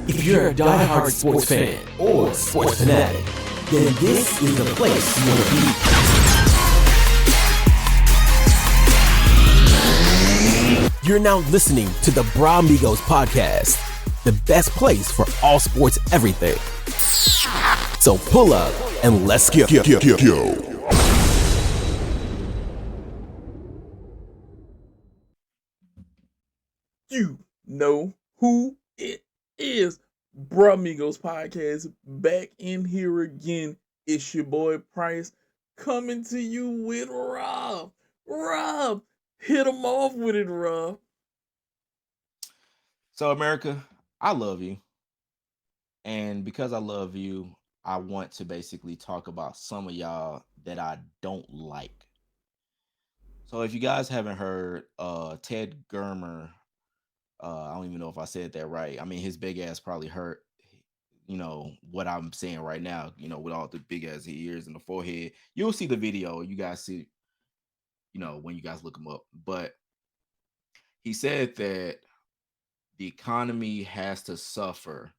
If you're a die-hard sports fan or sports fanatic, then this is the place you want to be. You're now listening to the Bra Amigos podcast, the best place for all sports everything. So pull up and let's go. You know who it is. Bra Amigos podcast back in here again. It's your boy Price coming to you with Rob. Rob, hit him off with it, Rob. So, America, I love you. And because I love you, I want to basically talk about some of y'all that I don't like. So, if you guys haven't heard, Ted Germer, I don't even know if I said that right. I mean, his big ass probably hurt, what I'm saying right now, with all the big ass ears and the forehead. You'll see the video. You guys see, when you guys look him up. But he said that the economy has to suffer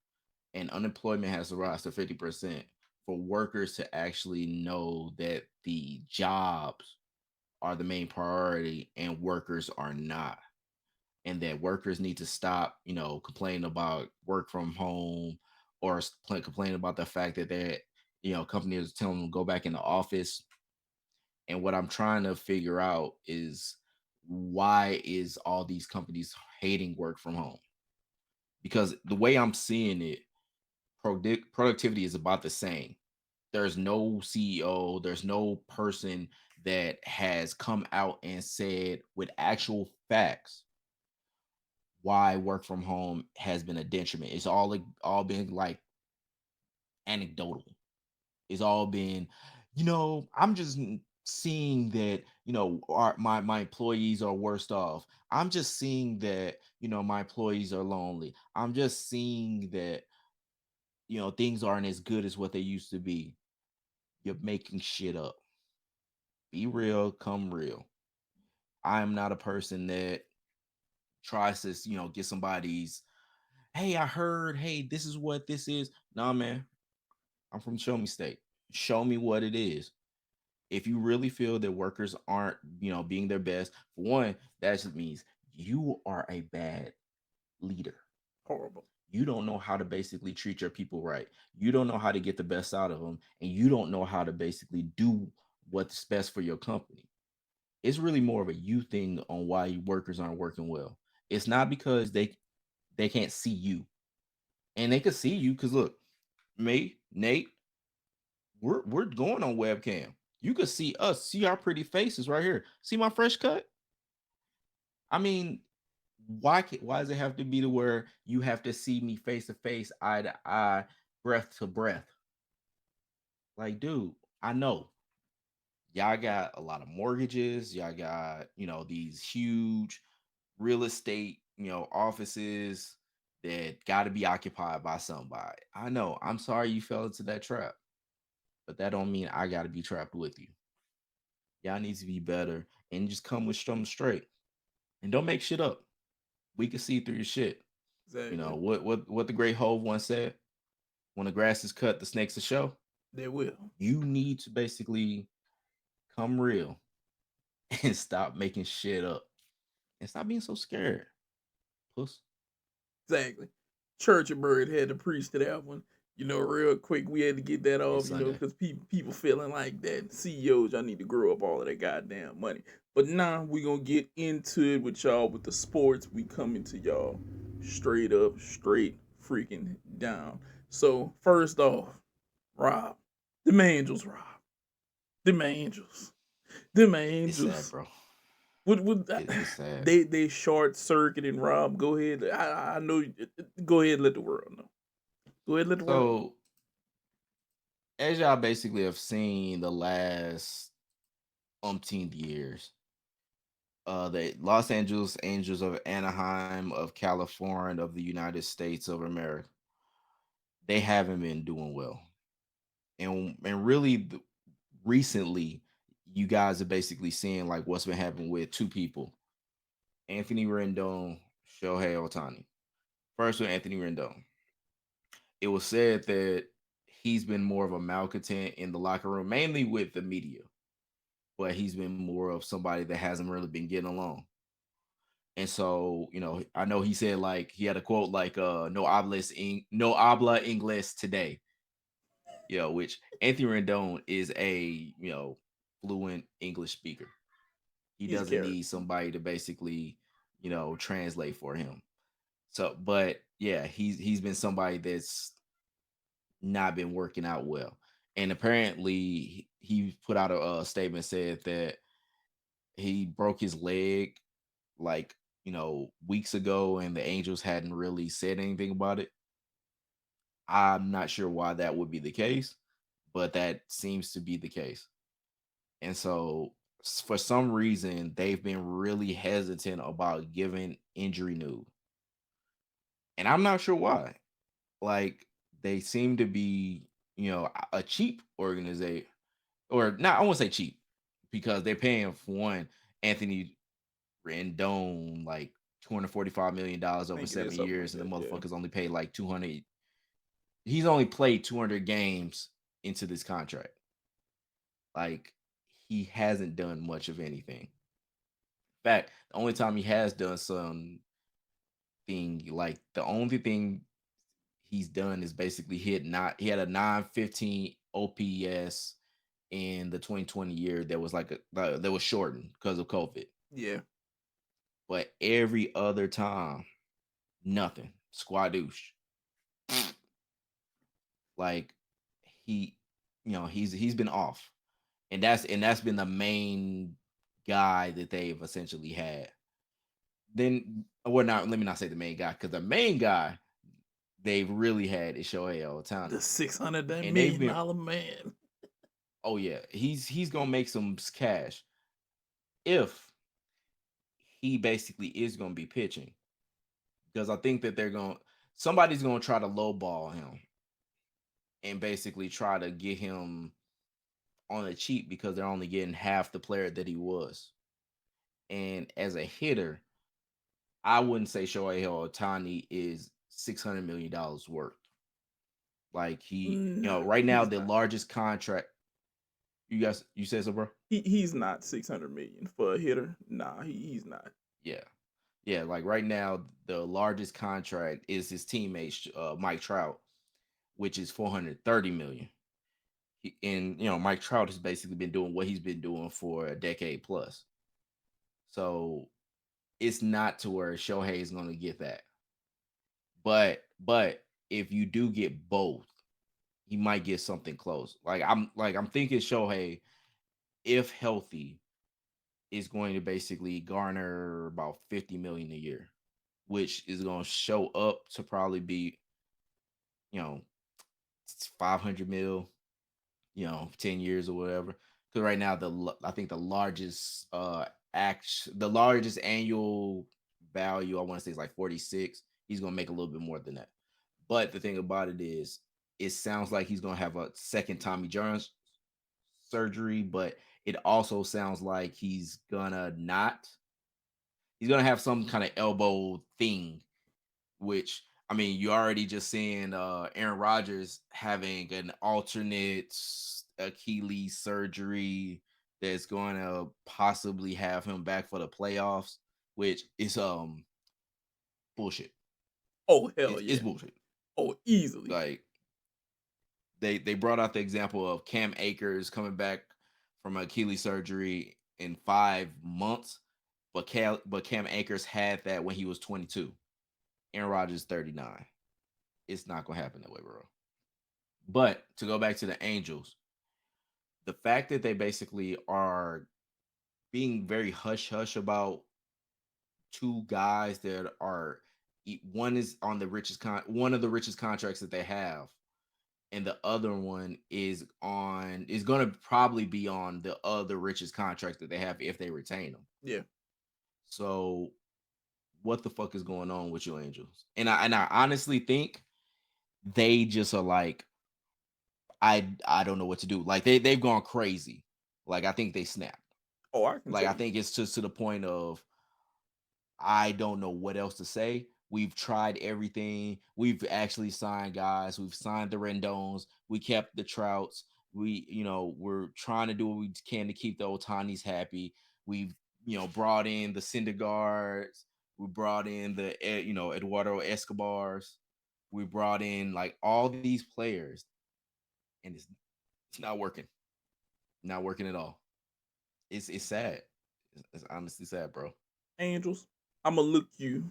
and unemployment has to rise to 50% for workers to actually know that the jobs are the main priority and workers are not. And that workers need to stop, complaining about work from home or complaining about the fact that companies are telling them to go back in the office. And what I'm trying to figure out is why is all these companies hating work from home? Because the way I'm seeing it, productivity is about the same. There's no CEO, there's no person that has come out and said with actual facts why work from home has been a detriment. It's all been like anecdotal. It's all been, I'm just seeing that, my employees are worse off. I'm just seeing that, my employees are lonely. I'm just seeing that, things aren't as good as what they used to be. You're making shit up. Be real, come real. I am not a person that tries to, get somebody's, hey, I heard, hey, this is what this is. Nah, man, I'm from Show Me State. Show me what it is. If you really feel that workers aren't, being their best, for one, that just means you are a bad leader. Horrible. You don't know how to basically treat your people right. You don't know how to get the best out of them, and you don't know how to basically do what's best for your company. It's really more of a you thing on why workers aren't working well. It's not because they can't see you, and they could see you because look, me, Nate, we're going on webcam. You could see us, see our pretty faces right here. See my fresh cut. I mean, why does it have to be to where you have to see me face to face, eye to eye, breath to breath? Like, dude, I know y'all got a lot of mortgages, y'all got, these huge real estate, offices that got to be occupied by somebody. I know. I'm sorry you fell into that trap, but that don't mean I got to be trapped with you. Y'all need to be better and just come with something straight and don't make shit up. We can see through your shit. Exactly. What the great Hove once said: when the grass is cut, the snakes will show. They will. You need to basically come real and stop making shit up and stop being so scared, puss. Exactly. Church of Bird had to preach to that one. Real quick, we had to get that off, because people feeling like that. CEOs, y'all need to grow up all of that goddamn money. But now we going to get into it with y'all with the sports. We coming to y'all straight up, straight freaking down. So, first off, Rob, them Angels, Rob. Them Angels. Them It's Angels. sad, bro. It's sad. They short circuiting, Rob. Go ahead. I know. Go ahead and let the world know. Go ahead and let the world know. So, as y'all basically have seen the last umpteen years, the Los Angeles Angels of Anaheim, of California, of the United States of America, they haven't been doing well. And really, recently, you guys are basically seeing like what's been happening with two people: Anthony Rendon, Shohei Otani. First with Anthony Rendon. it was said that he's been more of a malcontent in the locker room, mainly with the media, but he's been more of somebody that hasn't really been getting along. And so, I know he said like he had a quote like no habla inglés today, which Anthony Rendon is a, fluent English speaker. He He's a doesn't character. need somebody to basically, translate for him. So, but yeah, he's been somebody that's not been working out well. And apparently he put out a statement said that he broke his leg like, weeks ago and the Angels hadn't really said anything about it. I'm not sure why that would be the case, but that seems to be the case. And so for some reason they've been really hesitant about giving injury news. And I'm not sure why. Like they seem to be, a cheap organization, or not, I won't say cheap because they're paying for one Anthony Rendon like $245 million I over think it is 7 something like years, and the that. Yeah. motherfuckers only paid like 200. He's only played 200 games into this contract. Like he hasn't done much of anything. In fact, the only time he has done something, like the only thing he's done is basically he had a 915 OPS in the 2020 year that was like that was shortened because of COVID. Yeah. But every other time, nothing. Squadouche. Like he, he's been off. And that's been the main guy that they've essentially had. Then well, not let me not say the main guy, because the main guy they've really had is Shohei The Ohtani. $600 And they've million been, man. oh yeah, he's gonna make some cash if he basically is gonna be pitching. Because I think that somebody's gonna try to lowball him and basically try to get him on a cheap because they're only getting half the player that he was. And as a hitter, I wouldn't say Shohei Ohtani is $600 million worth. Like Nah, right now he's the not. largest contract. You said so, bro? He's not 600 million for a hitter. Nah, he's not. Yeah. Yeah, like right now, the largest contract is his teammate Mike Trout, which is 430 million. And Mike Trout has basically been doing what he's been doing for a decade plus. So it's not to where Shohei is going to get that. But if you do get both, he might get something close. I'm thinking Shohei, if healthy, is going to basically garner about 50 million a year, which is going to show up to probably be, you know, 500 mil, 10 years or whatever. Because right now, I think the largest the largest annual value I want to say is like 46. He's going to make a little bit more than that. But the thing about it is, it sounds like he's going to have a second Tommy John surgery, but it also sounds like he's gonna not. He's gonna have some kind of elbow thing, which I mean, you already just seeing Aaron Rodgers having an alternate Achilles surgery that's going to possibly have him back for the playoffs, which is bullshit. Oh hell It's yeah. bullshit. Oh, easily. Like they brought out the example of Cam Akers coming back from Achilles surgery in 5 months, but Cam Akers had that when he was 22. Aaron Rodgers 39. It's not gonna happen that way, bro. But to go back to the Angels, the fact that they basically are being very hush hush about two guys that are one is on the one of the richest contracts that they have, and the other one is going to probably be on the other richest contract that they have if they retain them. Yeah. So what the fuck is going on with your Angels? And I honestly think they just are like, I don't know what to do. Like they've gone crazy. Like I think they snapped. Oh, I can Like tell I you. think it's just to the point of I don't know what else to say. We've tried everything. We've actually signed guys. We've signed the Rendones. We kept the Trouts. We're trying to do what we can to keep the Otanis happy. We've, brought in the Syndergaards. We brought in Eduardo Escobars. We brought in like all these players, and it's not working. Not working at all. It's sad. It's honestly sad, bro. Angels, I'm going to look you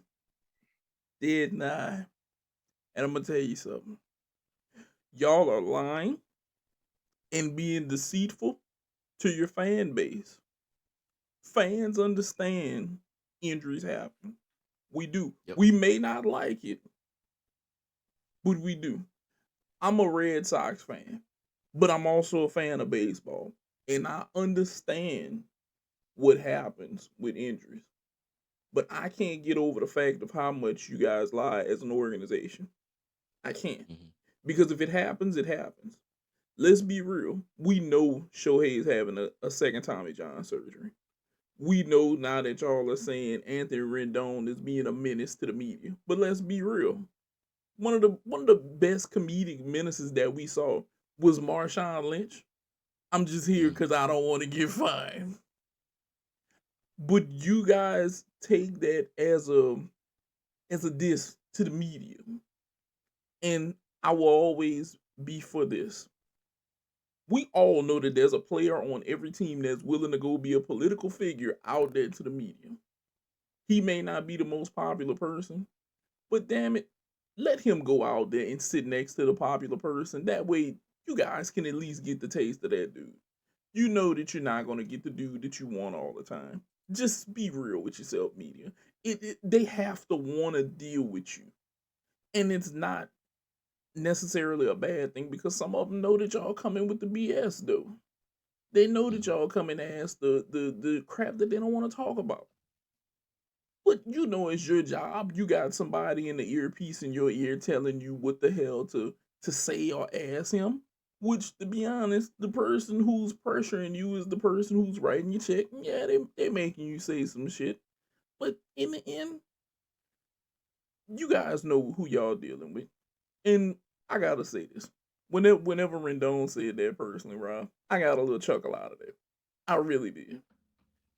dead in the eye, and I'm going to tell you something. Y'all are lying and being deceitful to your fan base. Fans understand injuries happen. We do. Yep. We may not like it, but we do. I'm a Red Sox fan, but I'm also a fan of baseball. And I understand what happens with injuries. But I can't get over the fact of how much you guys lie as an organization. I can't. Mm-hmm. Because if it happens, it happens. Let's be real. We know Shohei is having a second Tommy John surgery. We know now that y'all are saying Anthony Rendon is being a menace to the media. But let's be real. One of the best comedic menaces that we saw was Marshawn Lynch. I'm just here because I don't want to get fined. But you guys take that as a diss to the media. And I will always be for this. We all know that there's a player on every team that's willing to go be a political figure out there to the media. He may not be the most popular person, but damn it, let him go out there and sit next to the popular person. That way, you guys can at least get the taste of that dude. You know that you're not going to get the dude that you want all the time. Just be real with yourself, media. They have to want to deal with you. And it's not necessarily a bad thing because some of them know that y'all coming with the BS, though. They know that y'all coming to ask the crap that they don't want to talk about. But you know it's your job. You got somebody in the earpiece in your ear telling you what the hell to say or ask him. Which, to be honest, the person who's pressuring you is the person who's writing your check. Yeah, they making you say some shit. But in the end, you guys know who y'all dealing with. And I gotta say this. Whenever Rendon said that personally, Rob, I got a little chuckle out of that. I really did.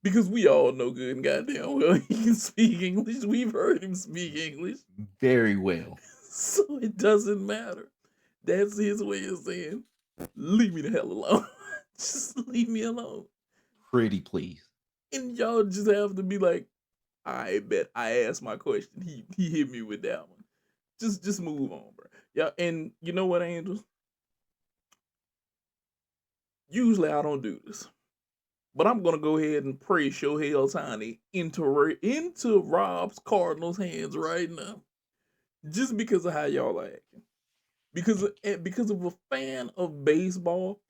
Because we all know good and goddamn well he can speak English. We've heard him speak English. Very well. So it doesn't matter. That's his way of saying, leave me the hell alone. Just leave me alone. Pretty please. And y'all just have to be like, I bet I asked my question. He hit me with that one. Just move on, bro. Yeah, and you know what, Angels? Usually I don't do this. But I'm gonna go ahead and pray Shohei Ohtani into Rob's Cardinals' hands right now, just because of how y'all are acting. Because of a fan of baseball,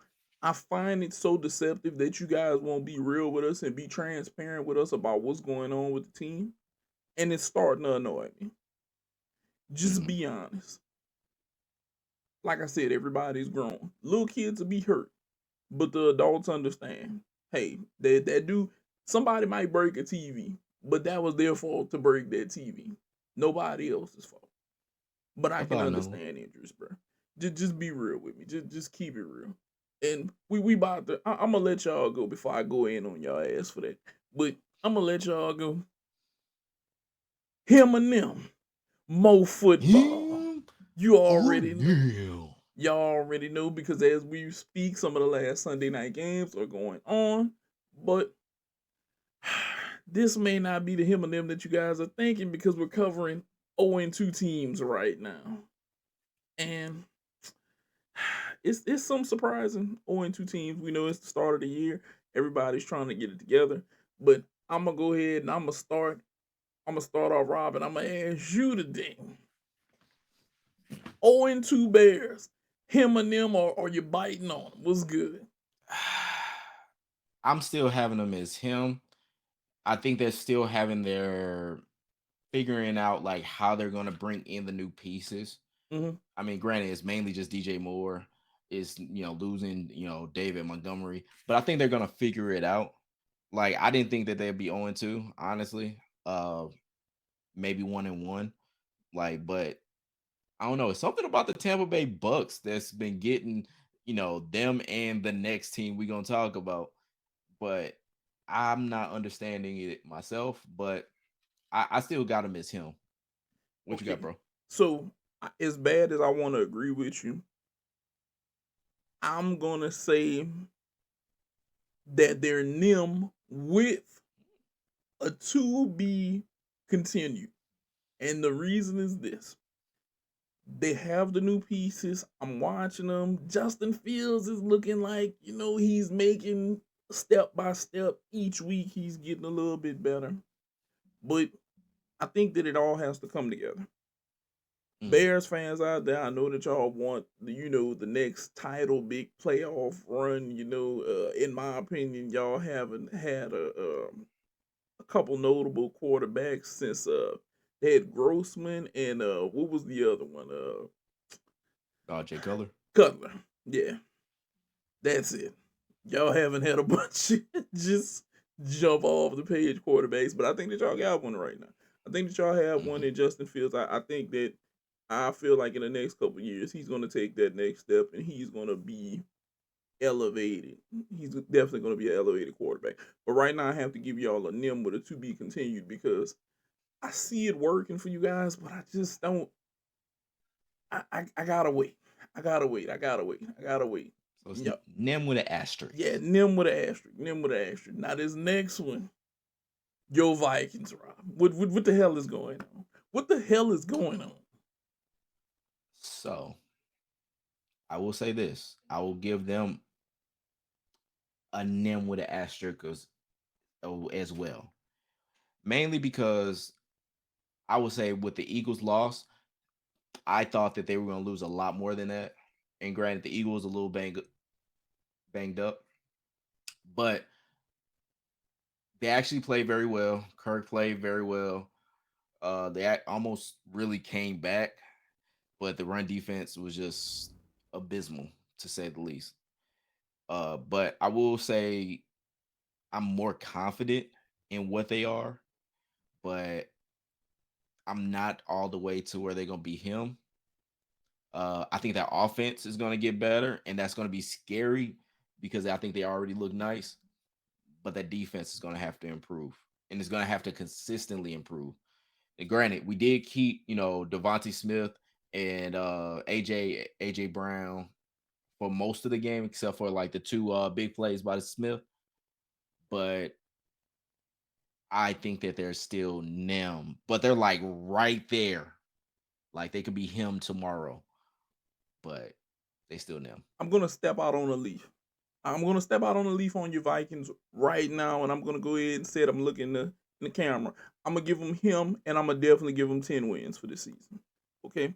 I find it so deceptive that you guys won't be real with us and be transparent with us about what's going on with the team, and it's starting to annoy me. Just be honest. Like I said, everybody's grown. Little kids will be hurt, but the adults understand. Hey, that dude, somebody might break a TV, but that was their fault to break that TV. Nobody else's fault. But I can understand injuries, bro. Just be real with me. Just keep it real. And we about to. I'm gonna let y'all go before I go in on y'all ass for that. But I'm gonna let y'all go. Him and them, more football. You already know. Y'all already know because as we speak, some of the last Sunday night games are going on. But this may not be the him and them that you guys are thinking because we're covering 0-2 teams right now. And it's some surprising 0-2 teams. We know it's the start of the year. Everybody's trying to get it together. But I'm gonna go ahead and I'm gonna start off, Rob, and I'm gonna ask you today. 0-2 Bears. Him and them, or you biting on them? What's good? I'm still having them as him. I think they're still having their figuring out like how they're going to bring in the new pieces. Mm-hmm. I mean, granted, it's mainly just DJ Moore is losing David Montgomery, but I think they're going to figure it out. Like I didn't think that they'd be 0-2, honestly. Maybe 1-1, Like, but I don't know. It's something about the Tampa Bay Bucks that's been getting, them and the next team we're gonna talk about. But I'm not understanding it myself. But I still gotta miss him. What you got, Okay, bro? so as bad as I want to agree with you, I'm gonna say that they're NIM with a to be continued. And the reason is this: they have the new pieces. I'm watching them. Justin Fields is looking like, he's making step by step each week. He's getting a little bit better. But I think that it all has to come together. Mm, Bears fans out there, I know that y'all want the next title, big playoff run. In my opinion, y'all haven't had a couple notable quarterbacks since they had Grossman and what was the other one? Jay Cutler. Cutler. Yeah, that's it. Y'all haven't had a bunch of just jump off the page quarterbacks, but I think that y'all got one right now. I think that y'all have one Hmm. in Justin Fields. I think that I feel like in the next couple of years he's going to take that next step and he's going to be elevated. He's definitely going to be an elevated quarterback. But right now I have to give y'all a NIM with a to be continued because I see it working for you guys, but I just don't. I gotta wait. I gotta wait. I gotta wait. I gotta wait. So it's Yep. Nim with an asterisk. Yeah, NIM with an asterisk. NIM with an asterisk. Now this next one, yo Vikings, Rob. What the hell is going on? What the hell is going on? So I will say this: I will give them a Nim with an asterisk as well. Mainly because I would say with the Eagles' loss, I thought that they were going to lose a lot more than that. And granted, the Eagles a little banged up, but they actually played very well. Kirk played very well. They almost really came back, but the run defense was just abysmal to say the least. But I will say I'm more confident in what they are, but I'm not all the way to where they're gonna be him. I think that offense is gonna get better, and that's gonna be scary because I think they already look nice, but that defense is gonna have to improve, and it's gonna have to consistently improve. And granted, we did keep Devontae Smith and AJ Brown for most of the game, except for like the two big plays by the Smith. But I think that they're still Nim, but they're like right there. Like they could be him tomorrow, but they still Nim. I'm gonna step out on a leaf. I'm gonna step out on a leaf on your Vikings right now, and I'm gonna go ahead and say it. I'm looking in the camera. I'm gonna give him, and I'm gonna definitely give him 10 wins for this season. Okay,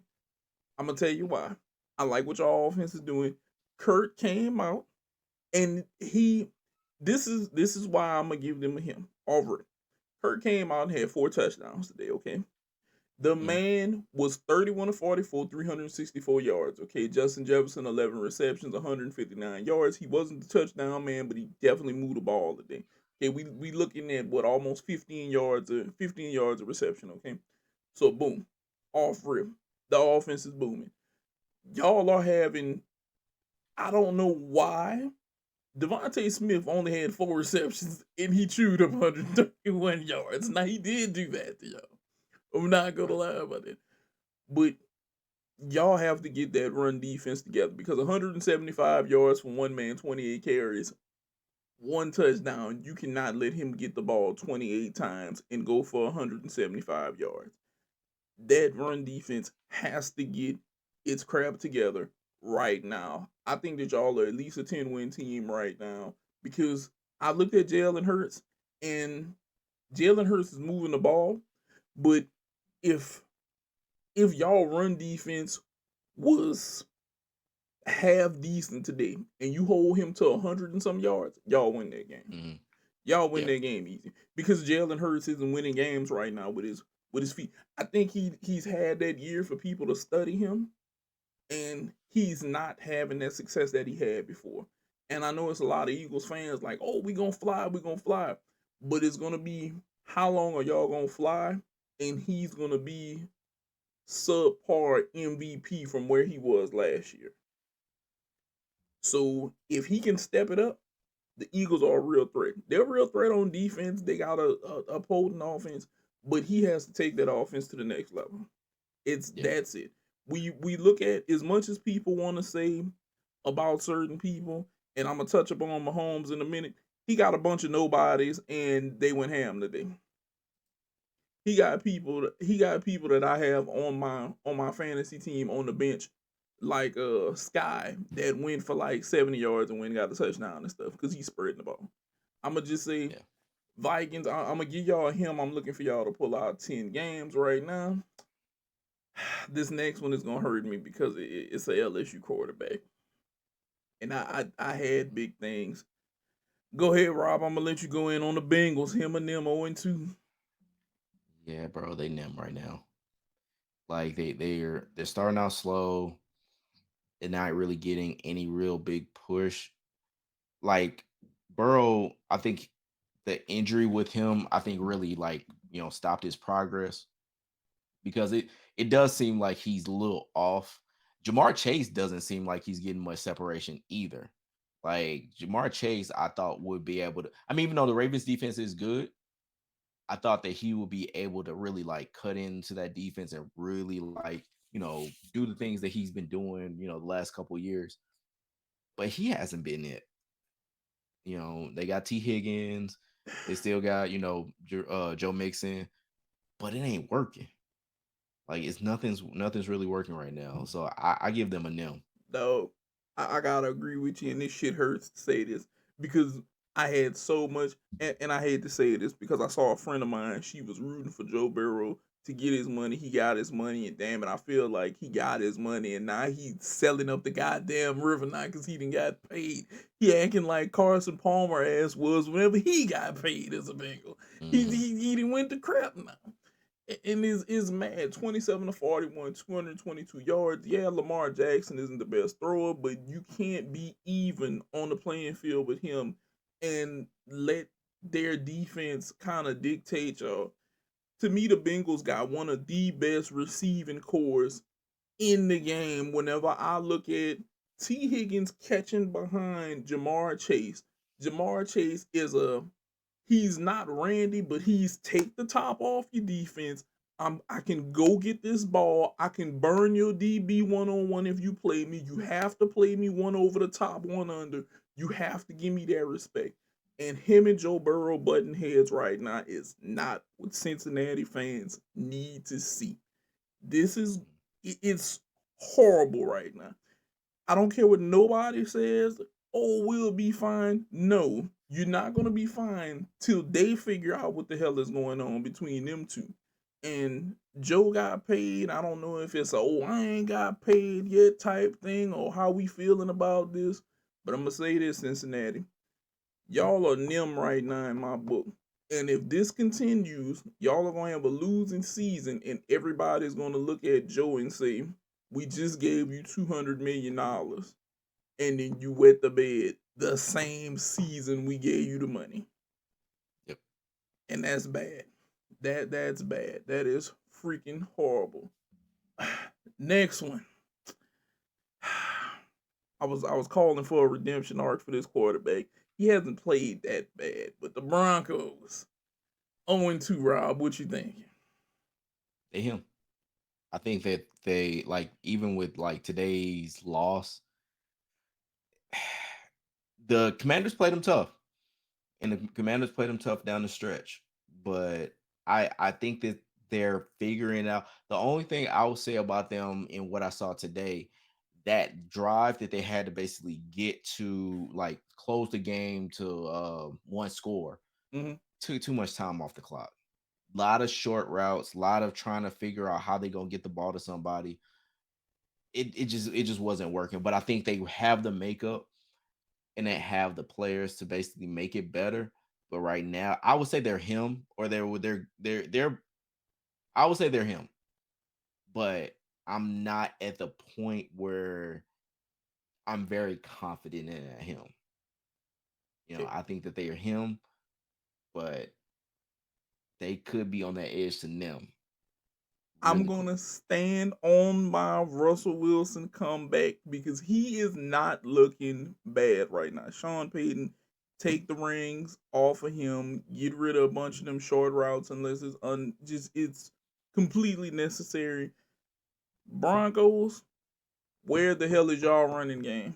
I'm gonna tell you why. I like what your offense is doing. Kurt came out, and this is why I'm gonna give them a him already. Kurt came out and had 4 touchdowns today. Okay, the Mm. man was 31 to 44, 364 yards. Okay, Justin Jefferson, 11 receptions, 159 yards. He wasn't the touchdown man, but he definitely moved the ball today. Okay, we looking at what almost 15 yards of reception. Okay, so boom, off rip, the offense is booming. Y'all are having, I don't know why. Devontae Smith only had 4 receptions and he chewed up 131 yards. Now he did do that to y'all. I'm not gonna lie about it. But y'all have to get that run defense together because 175 yards from one man, 28 carries, 1 touchdown. You cannot let him get the ball 28 times and go for 175 yards. That run defense has to get its crap together right now. I think that y'all are at least a 10-win team right now because I looked at Jalen Hurts and Jalen Hurts is moving the ball, but if y'all run defense was half decent today and you hold him to 100 and some yards, y'all win that game. Mm-hmm. Y'all win Yeah. that game easy because Jalen Hurts isn't winning games right now with his feet. I think he's had that year for people to study him, and he's not having that success that he had before. And I know it's a lot of Eagles fans like, oh, we gonna fly, but it's gonna be how long are y'all gonna fly, and he's gonna be subpar MVP from where he was last year. So if he can step it up, the Eagles are a real threat. They're a real threat on defense. They got a potent offense, but he has to take that offense to the next level. Yeah. That's it. We look at, as much as people want to say about certain people, and I'm gonna touch upon Mahomes in a minute. He got a bunch of nobodies, and they went ham today. He got people that I have on my fantasy team on the bench, like Sky, that went for like 70 yards and went and got the touchdown and stuff because he's spreading the ball. I'm gonna just say Yeah. Vikings. I'm gonna give y'all him. I'm looking for y'all to pull out 10 games right now. This next one is gonna hurt me because it's a LSU quarterback, and I had big things. Go ahead, Rob. I'm gonna let you go in on the Bengals. Him and them 0-2. Yeah, bro, they nem right now. Like they're starting out slow. They're not really getting any real big push. Like Burrow, I think the injury with him, I think really like stopped his progress because it does seem like he's a little off. Jamar Chase doesn't seem like he's getting much separation either. Like Jamar Chase, I thought would be able to. I mean, even though the Ravens defense is good, I thought that he would be able to really like cut into that defense and really like do the things that he's been doing the last couple of years. But he hasn't been it. They got T Higgins, they still got Joe Mixon, but it ain't working. Like it's nothing's really working right now. So I give them a nil. Dog, I gotta agree with you, and this shit hurts to say this because I had so much, and I hate to say this because I saw a friend of mine. She was rooting for Joe Burrow to get his money. He got his money, and damn it, I feel like he got his money, and now he's selling up the goddamn river now because he didn't got paid. He acting like Carson Palmer ass was whenever he got paid as a Bengal. Hmm. He didn't went to crap now and is mad. 27 to 41, 222 yards. Yeah, Lamar Jackson isn't the best thrower, but you can't be even on the playing field with him and let their defense kind of dictate y'all. To me, the Bengals got one of the best receiving cores in the game. Whenever I look at T. Higgins catching behind Jamar Chase is a he's not Randy, but he's take the top off your defense. I can go get this ball. I can burn your DB 1-on-1 if you play me. You have to play me one over the top, one under. You have to give me that respect. And him and Joe Burrow button heads right now is not what Cincinnati fans need to see. This is it's horrible right now. I don't care what nobody says. Oh, we'll be fine. No, you're not gonna be fine till they figure out what the hell is going on between them two. And Joe got paid. I don't know if it's a oh I ain't got paid yet type thing or how we feeling about this. But I'm gonna say this, Cincinnati. Y'all are nim right now in my book. And if this continues, y'all are gonna have a losing season, and everybody's gonna look at Joe and say, "We just gave you $200 million, and then you wet the bed the same season we gave you the money," Yep. and that's bad. That's bad. That is freaking horrible. Next one. I was calling for a redemption arc for this quarterback. He hasn't played that bad, but the Broncos 0-2. Rob, what you think? They him. I think that they like even with like today's loss, the Commanders played them tough, and the Commanders played them tough down the stretch. But I think that they're figuring out. The only thing I will say about them in what I saw today, that drive that they had to basically get to like close the game to one score, Mm-hmm. took too much time off the clock. A lot of short routes, a lot of trying to figure out how they gonna get the ball to somebody. It just wasn't working. But I think they have the makeup and they have the players to basically make it better. But right now, I would say they're him or they're I would say they're him. But I'm not at the point where I'm very confident in him. I think that they are him, but they could be on that edge to them I'm Really gonna close. stand on my Russell Wilson comeback because he is not looking bad right now. Sean Payton, take the rings off of him, get rid of a bunch of them short routes unless it's completely necessary. Broncos, where the hell is y'all running game?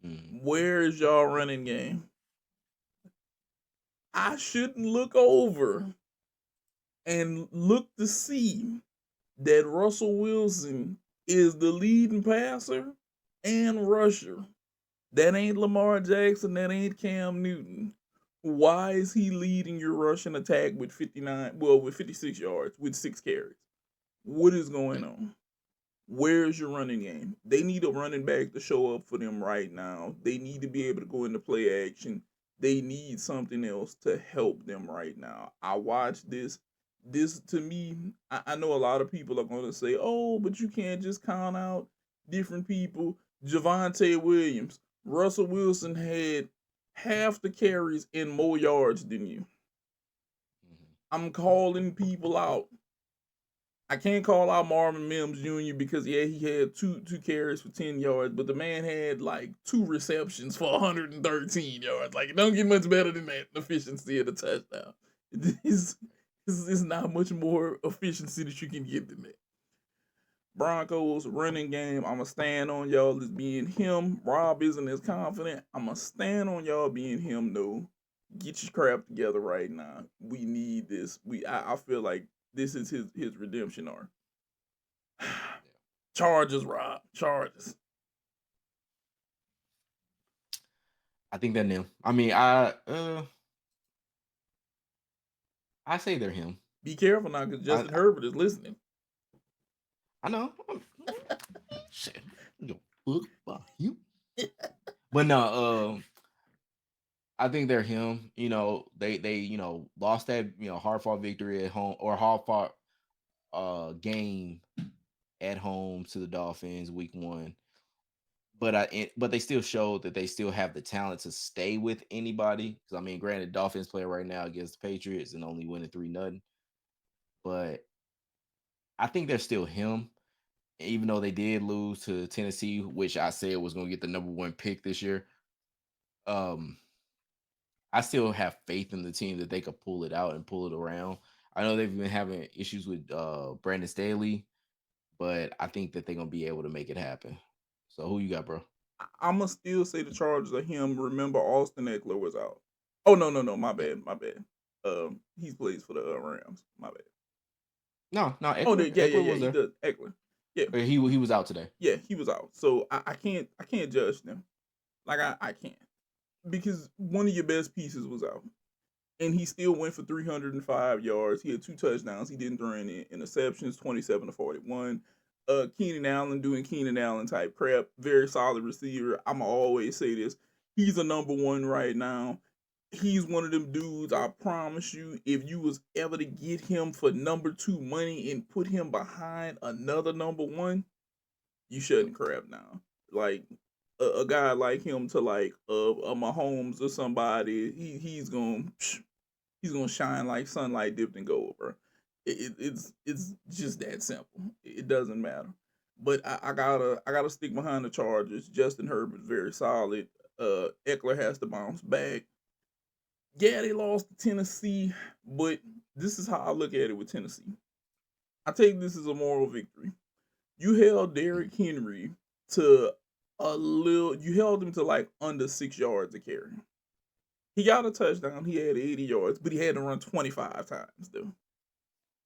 Mm. Where is y'all running game? I shouldn't look over and look to see that Russell Wilson is the leading passer and rusher. That ain't Lamar Jackson. That ain't Cam Newton. Why is he leading your rushing attack with 56 yards with 6 carries? What is going on? Where's your running game? They need a running back to show up for them right now. They need to be able to go into play action. They need something else to help them right now. I watched this. This to me, I know a lot of people are going to say, oh, but you can't just count out different people. Javonte Williams, Russell Wilson had half the carries and more yards than you. Mhm. I'm calling people out. I can't call out Marvin Mims Jr. because he had two carries for 10 yards, but the man had like 2 receptions for 113 yards. Like it don't get much better than that efficiency of the touchdown. It's not much more efficiency that you can get than that. Broncos running game, I'ma stand on y'all as being him. Rob isn't as confident. I'ma stand on y'all being him though. Get your crap together right now. We need this. I feel like this is his redemption arc. Charges, Rob. Charges. I think they're them. I mean, I say they're him. Be careful now, because I Justin Herbert is listening. I know. Shit, you fuck about you. But no, I think they're him. They lost that hard fought victory at home or hard fought game at home to the Dolphins week 1. But they still showed that they still have the talent to stay with anybody. Because I mean, granted, Dolphins play right now against the Patriots and only winning 3-0. But I think they're still him, even though they did lose to Tennessee, which I said was going to get the number 1 pick this year. I still have faith in the team that they could pull it out and pull it around. I know they've been having issues with Brandon Staley, but I think that they're gonna be able to make it happen. So who you got, bro? I'ma still say the Chargers are him. Remember, Austin Eckler was out. Oh no, my Yeah. bad, my bad. He plays for the Rams. My bad. No, Oh, Eckler was he there. does. Eckler. Yeah, He was out today. yeah, he was out. So I can't judge them. Like I can't because one of your best pieces was out, and he still went for 305 yards. He had 2 touchdowns. He didn't throw any interceptions. 27-41. Keenan Allen doing Keenan Allen type crap. Very solid receiver. I'ma always say this. He's a number 1 right now. He's one of them dudes. I promise you, if you was ever to get him for number 2 money and put him behind another number 1, you shouldn't crap now. Like a guy like him to like a Mahomes or somebody, he's gonna shine like sunlight dipped in gold, bro. It's just that simple. It doesn't matter. But I gotta stick behind the Chargers. Justin Herbert's very solid. Eckler has to bounce back. Yeah, they lost to Tennessee, but this is how I look at it with Tennessee. I take this as a moral victory. You held Derrick Henry to you held him to like under 6 yards a carry. He got a touchdown. He had 80 yards, but he had to run 25 times though.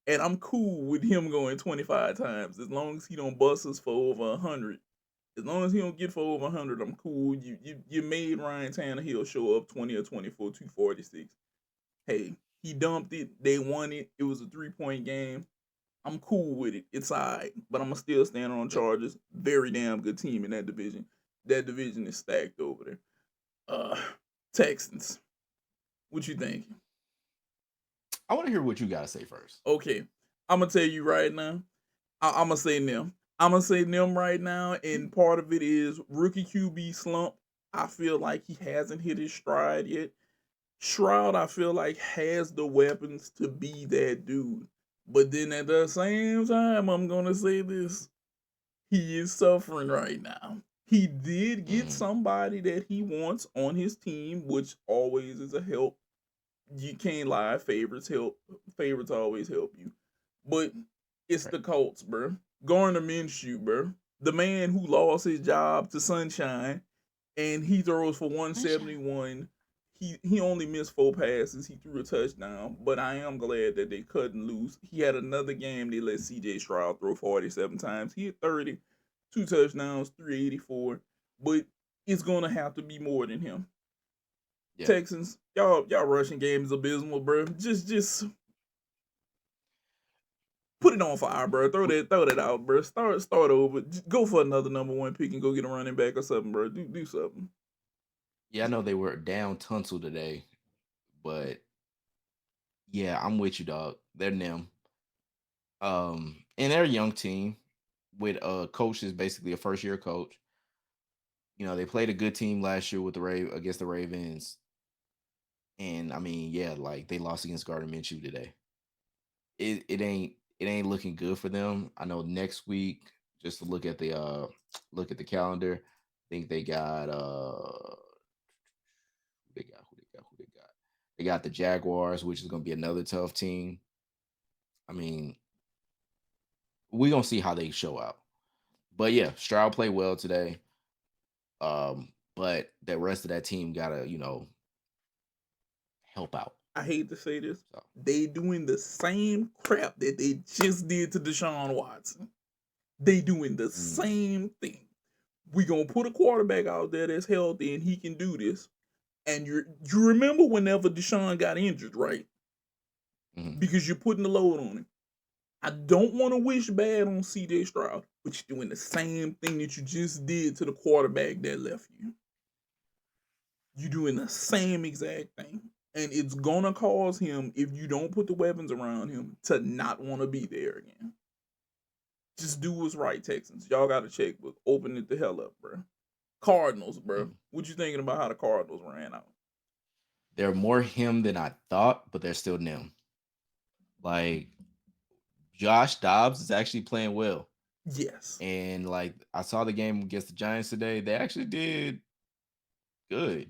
And I'm cool with him going 25 times as long as he don't bust us for over 100. As long as he don't get for over 100, I'm cool. You made Ryan Tannehill show up 20 or 24, 246. Hey, he dumped it. They won it. It was a 3-point game. I'm cool with it. It's all right. But I'm going to still stand on Yep. Chargers. Very damn good team in that division. That division is stacked over there. Texans. What you think? I want to hear what you gotta say first. Okay. I'm going to tell you right now. I'm going to say them. I'm going to say them right now. And part of it is rookie QB slump. I feel like he hasn't hit his stride yet. Shroud, I feel like, has the weapons to be that dude. But then at the same time, I'm gonna say this: he is suffering right now. He did get somebody that he wants on his team, which always is a help. You can't lie, favorites help. Favorites always help you. But it's the Colts, bro. Gardner Minshew, bro. The man who lost his job to Sunshine, and he throws for 171. He only missed 4 passes. He threw a touchdown, but I am glad that they cut and loose. He had another game they let C.J. Stroud throw 47 times. He had 30, 2 touchdowns, 384. But it's gonna have to be more than him. Yeah. Texans, y'all rushing game is abysmal, bro. Just put it on fire, bro. Throw that out, bro. Start over. Just go for another number 1 pick and go get a running back or something, bro. Do something. Yeah, I know they were down Tunsil today, but yeah, I'm with you, dog. They're them. And they're a young team with a coach that's basically a first year coach. You know, they played a good team last year with against the Ravens. And I mean, yeah, like they lost against Gardner Minshew today. It ain't looking good for them. I know next week, just to look at the calendar, I think they got who they got. They got the Jaguars, which is gonna be another tough team. I mean, we're gonna see how they show out. But yeah, Stroud played well today. But the rest of that team gotta, help out. I hate to say this. So. They doing the same crap that they just did to Deshaun Watson. They doing the same thing. We gonna put a quarterback out there that's healthy and he can do this. And you remember whenever Deshaun got injured, right? Mm-hmm. Because you're putting the load on him. I don't want to wish bad on C.J. Stroud, but you're doing the same thing that you just did to the quarterback that left you. You're doing the same exact thing. And it's going to cause him, if you don't put the weapons around him, to not want to be there again. Just do what's right, Texans. Y'all got a checkbook. Open it the hell up, bro. Cardinals, bro. What you thinking about how the Cardinals ran out? They're more him than I thought, but they're still them. Like, Josh Dobbs is actually playing well. Yes. And, like, I saw the game against the Giants today. They actually did good.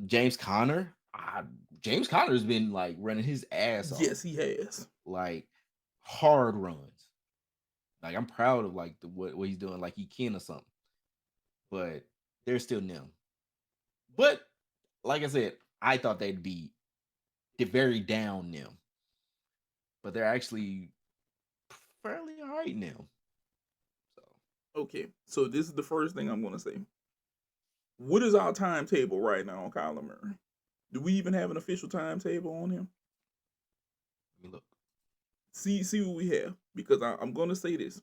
James Conner has been, like, running his ass off. Yes, he has. Like, hard runs. Like, I'm proud of, like, what he's doing. Like, he can or something. But they're still them. But, like I said, I thought they'd be very down them. But they're actually fairly all right now. Okay, so this is the first thing I'm going to say. What is our timetable right now on Kyler Murray? Do we even have an official timetable on him? Let me look. See what we have. Because I'm going to say this.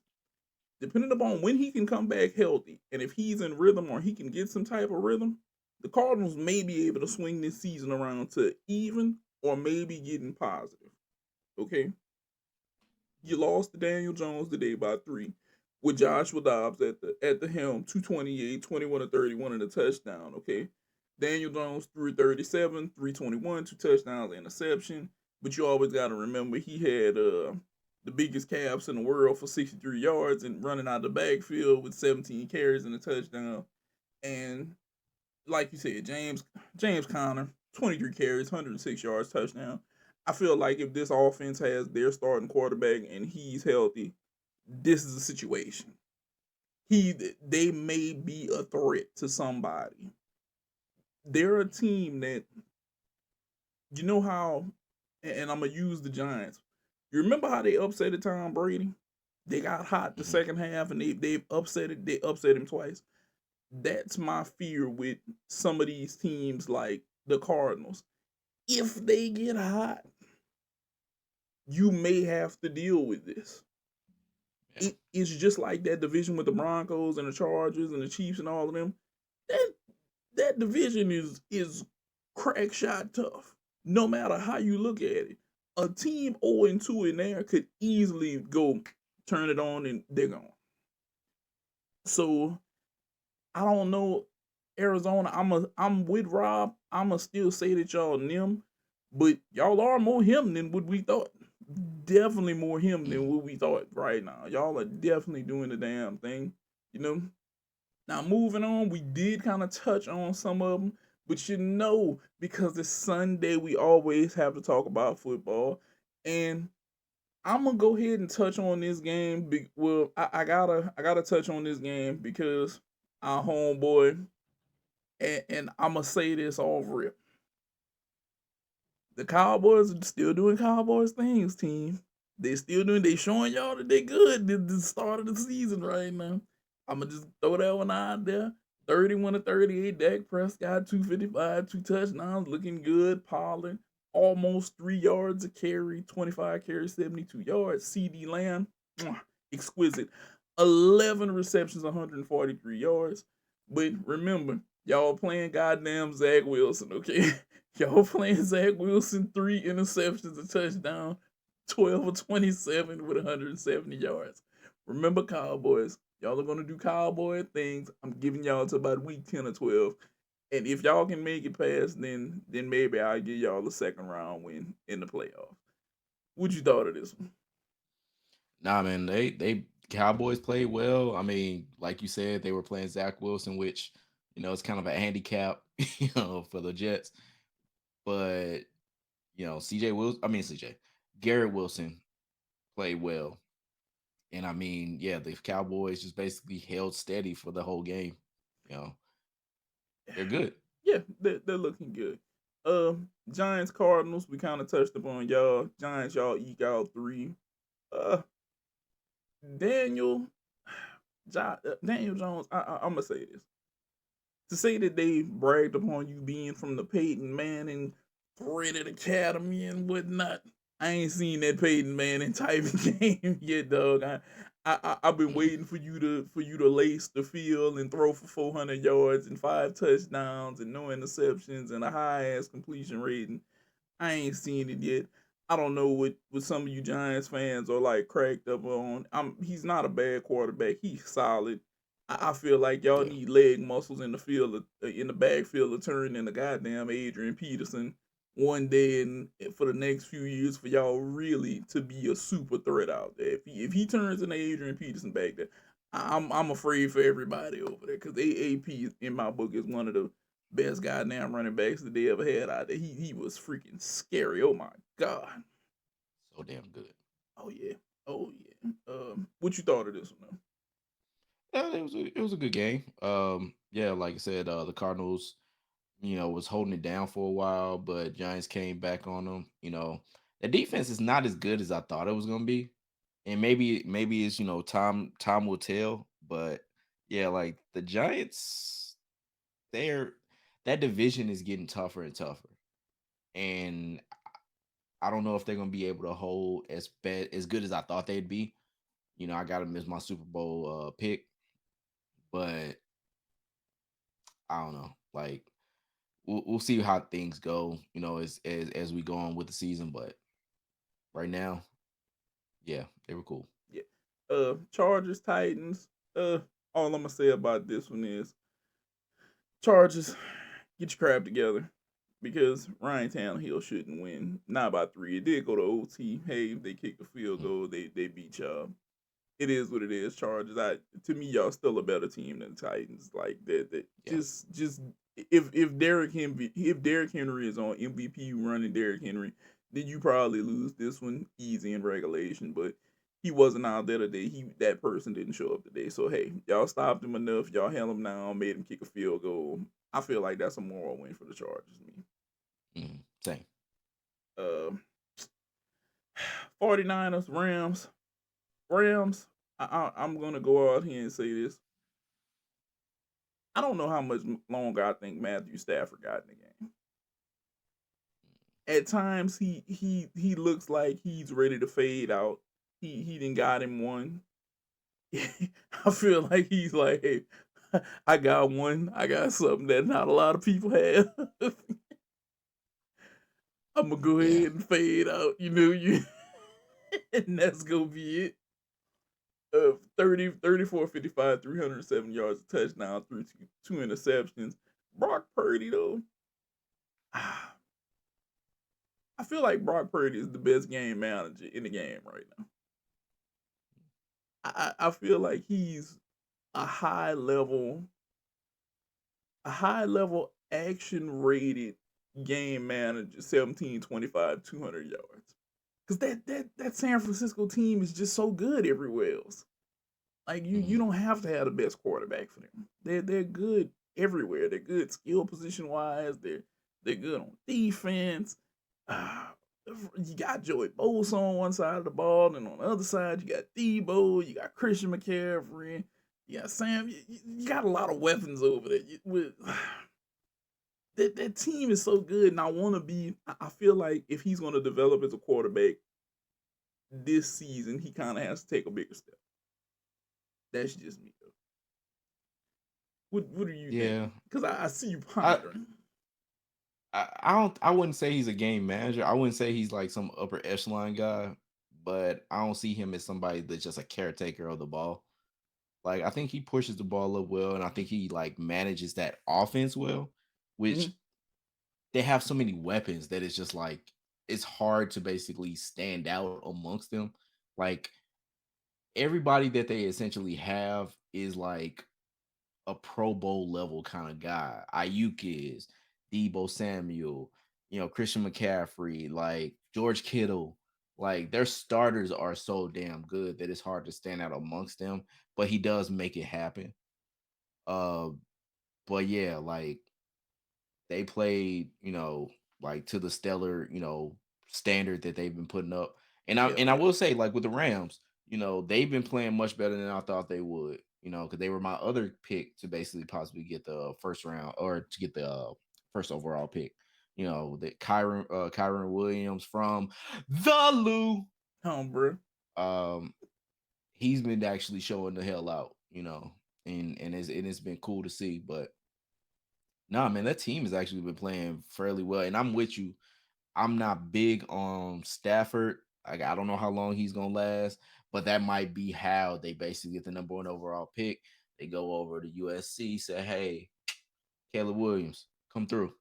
Depending upon when he can come back healthy, and if he's in rhythm or he can get some type of rhythm, the Cardinals may be able to swing this season around to even or maybe getting positive. Okay? You lost to Daniel Jones today by 3 with Joshua Dobbs at the helm, 228, 21 to 31 and a touchdown, okay? Daniel Jones threw 37, 321, 2 touchdowns, interception. But you always got to remember he had the biggest calves in the world for 63 yards and running out of the backfield with 17 carries and a touchdown. And like you said, James Conner, 23 carries, 106 yards, touchdown. I feel like if this offense has their starting quarterback and he's healthy, this is a situation. They may be a threat to somebody. They're a team that, you know how, and I'm going to use the Giants. You remember how they upset Tom Brady? They got hot the second half and they upset him twice. That's my fear with some of these teams like the Cardinals. If they get hot, you may have to deal with this. Yeah. It's just like that division with the Broncos and the Chargers and the Chiefs and all of them. That division is crack shot tough. No matter how you look at it. A team 0-2 in there could easily go turn it on and they're gone. So I don't know, Arizona. I'm with Rob. I'ma still say that y'all them, but y'all are more him than what we thought. definitely more him than what we thought right now. Y'all are definitely doing the damn thing, you know. Now moving on, we did kind of touch on some of them, but because it's Sunday, we always have to talk about football, and I'm gonna go ahead and touch on this game. Well, I gotta touch on this game because our homeboy, and I'm gonna say this off rip. The Cowboys are still doing Cowboys things, team. They showing y'all that they good at the start of the season right now. I'ma just throw that one out there. 31 to 38, Dak Prescott, 255, 2 touchdowns, looking good. Pollard, almost 3 yards a carry, 25 carries, 72 yards. CD Lamb, exquisite. 11 receptions, 143 yards. But remember, y'all playing goddamn Zach Wilson, okay? Y'all playing Zach Wilson, 3 interceptions, a touchdown, 12 of 27 with 170 yards. Remember, Cowboys, y'all are going to do Cowboy things. I'm giving y'all to about week 10 or 12. And if y'all can make it past, then maybe I'll give y'all a second round win in the playoffs. What you thought of this one? Nah, man, they Cowboys played well. I mean, like you said, they were playing Zach Wilson, which it's kind of a handicap, for the Jets. But Garrett Wilson played well, and I mean, yeah, the Cowboys just basically held steady for the whole game. You know, they're good. Yeah, they're looking good. Giants Cardinals, we kind of touched upon y'all. Giants, y'all eke out 3. Uh, Daniel, Daniel Jones. I'm gonna say this: to say that they bragged upon you being from the Peyton Manning threaded academy and whatnot. I ain't seen that Peyton Manning type of game yet, dog. I've been Mhm. waiting for you to lace the field and throw for 400 yards and 5 touchdowns and no interceptions and a high ass completion rating. I ain't seen it yet. I don't know what some of you Giants fans are like cracked up on. He's not a bad quarterback. He's solid. I feel like y'all Yeah, need leg muscles in the field in the backfield to turn into goddamn Adrian Peterson one day and for the next few years for y'all really to be a super threat out there. If he turns into Adrian Peterson back there, I'm afraid for everybody over there because AAP in my book is one of the best goddamn running backs that they ever had out there. He was freaking scary. Oh my god. so damn good. Oh yeah. Oh yeah. What you thought of this one? Yeah, it was a good game. Yeah, like I said, the Cardinals, was holding it down for a while, but Giants came back on them. The defense is not as good as I thought it was gonna be, and maybe it's time will tell. But yeah, like the Giants, they're that division is getting tougher and tougher, and I don't know if they're gonna be able to hold as good as I thought they'd be. I got them as my Super Bowl pick, but I don't know. Like we'll see how things go. As we go on with the season, but right now, yeah, they were cool. Yeah. Chargers, Titans. All I'm gonna say about this one is Chargers, get your crap together. Because Ryan Tannehill shouldn't win. Not by 3. It did go to OT. Hey, if they kicked a field Mm. goal, they beat y'all. It is what it is. Chargers. To me, y'all still a better team than the Titans. Like that. That Yeah, just if Derrick Henry is on MVP running Derrick Henry, then you probably lose this one easy in regulation. But he wasn't out there today. That person didn't show up today. So hey, y'all stopped him enough. Y'all held him down, made him kick a field goal. I feel like that's a moral win for the Chargers. Me. same. Uh, 49ers, Rams. Rams, I'm going to go out here and say this. I don't know how much longer I think Matthew Stafford got in the game. At times, he looks like he's ready to fade out. He didn't got him one. I feel like he's like, hey, I got one. I got something that not a lot of people have. I'm gonna go Yeah, ahead and fade out. And that's gonna be it. 34, 55, 307 yards, a touchdown, through two interceptions. Brock Purdy, though, I feel like Brock Purdy is the best game manager in the game right now. I feel like he's a high level, action rated game manager, 17, 25, 200 yards. Because that San Francisco team is just so good everywhere else. Like you don't have to have the best quarterback for them. They're good everywhere. They're good skill position wise. They're good on defense. Uh, you got Joey Bosa on one side of the ball, and on the other side you got Debo. You got Christian McCaffrey. You got Sam. You got a lot of weapons over there. That team is so good, and I want to be. I feel like if he's going to develop as a quarterback this season, he kind of has to take a bigger step. That's just me though. What do you think? Yeah. Because I see you I, pondering. I wouldn't say he's a game manager. I wouldn't say he's like some upper echelon guy, but I don't see him as somebody that's just a caretaker of the ball. Like I think he pushes the ball up well, and I think he like manages that offense well, which Mhm. they have so many weapons that it's just like it's hard to basically stand out amongst them. Like everybody that they essentially have is like a Pro Bowl level kind of guy. Ayuk is, Debo Samuel, Christian McCaffrey, like George Kittle. Like their starters are so damn good that it's hard to stand out amongst them, but he does make it happen. Uh, but yeah, like they played, like to the stellar, standard that they've been putting up. And I Yeah. will say, like with the Rams, they've been playing much better than I thought they would. Because they were my other pick to basically possibly get the first round or to get the first overall pick. That Kyron Williams from the Lou. Bro. Um, he's been actually showing the hell out. And it's been cool to see, but nah, man, that team has actually been playing fairly well. And I'm with you. I'm not big on Stafford. Like, I don't know how long he's gonna last, but that might be how they basically get the number one overall pick. They go over to USC, say, "Hey, Caleb Williams, come through."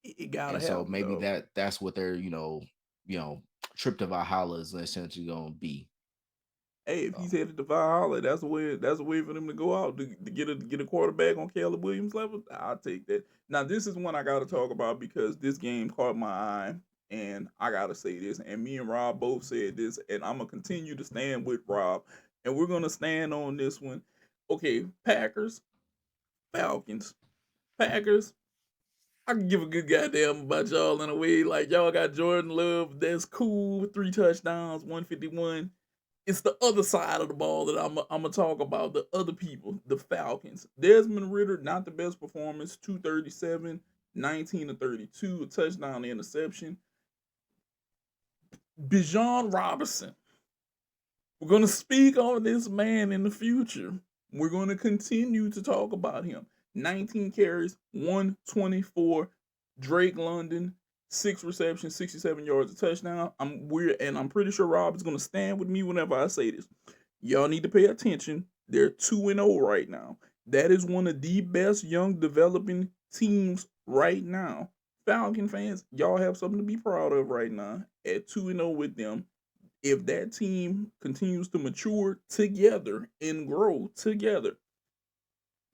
It gotta And so happen maybe though. that's what their trip to Valhalla is essentially gonna be. Hey, if he's So headed to Valhalla, that's a way. That's a way for them to go out to get a quarterback on Caleb Williams level. I'll take that. Now, this is one I got to talk about because this game caught my eye, and I gotta say this. And me and Rob both said this, and I'm gonna continue to stand with Rob, and we're gonna stand on this one. Okay, Packers, Falcons, Packers. I can give a good goddamn about y'all in a way. Like y'all got Jordan Love, that's cool, 3 touchdowns, 151. It's the other side of the ball that I'm gonna talk about. The other people, the Falcons. Desmond Ritter, not the best performance, 237, 19 to 32, a touchdown, interception. Bijan Robinson. We're gonna speak on this man in the future. We're gonna continue to talk about him. 19 carries, 124. Drake London, 6 receptions, 67 yards, a touchdown. I'm pretty sure Rob is gonna stand with me whenever I say this. Y'all need to pay attention. They're 2-0 right now. That is one of the best young developing teams right now. Falcon fans, y'all have something to be proud of right now at 2-0 with them. If that team continues to mature together and grow together,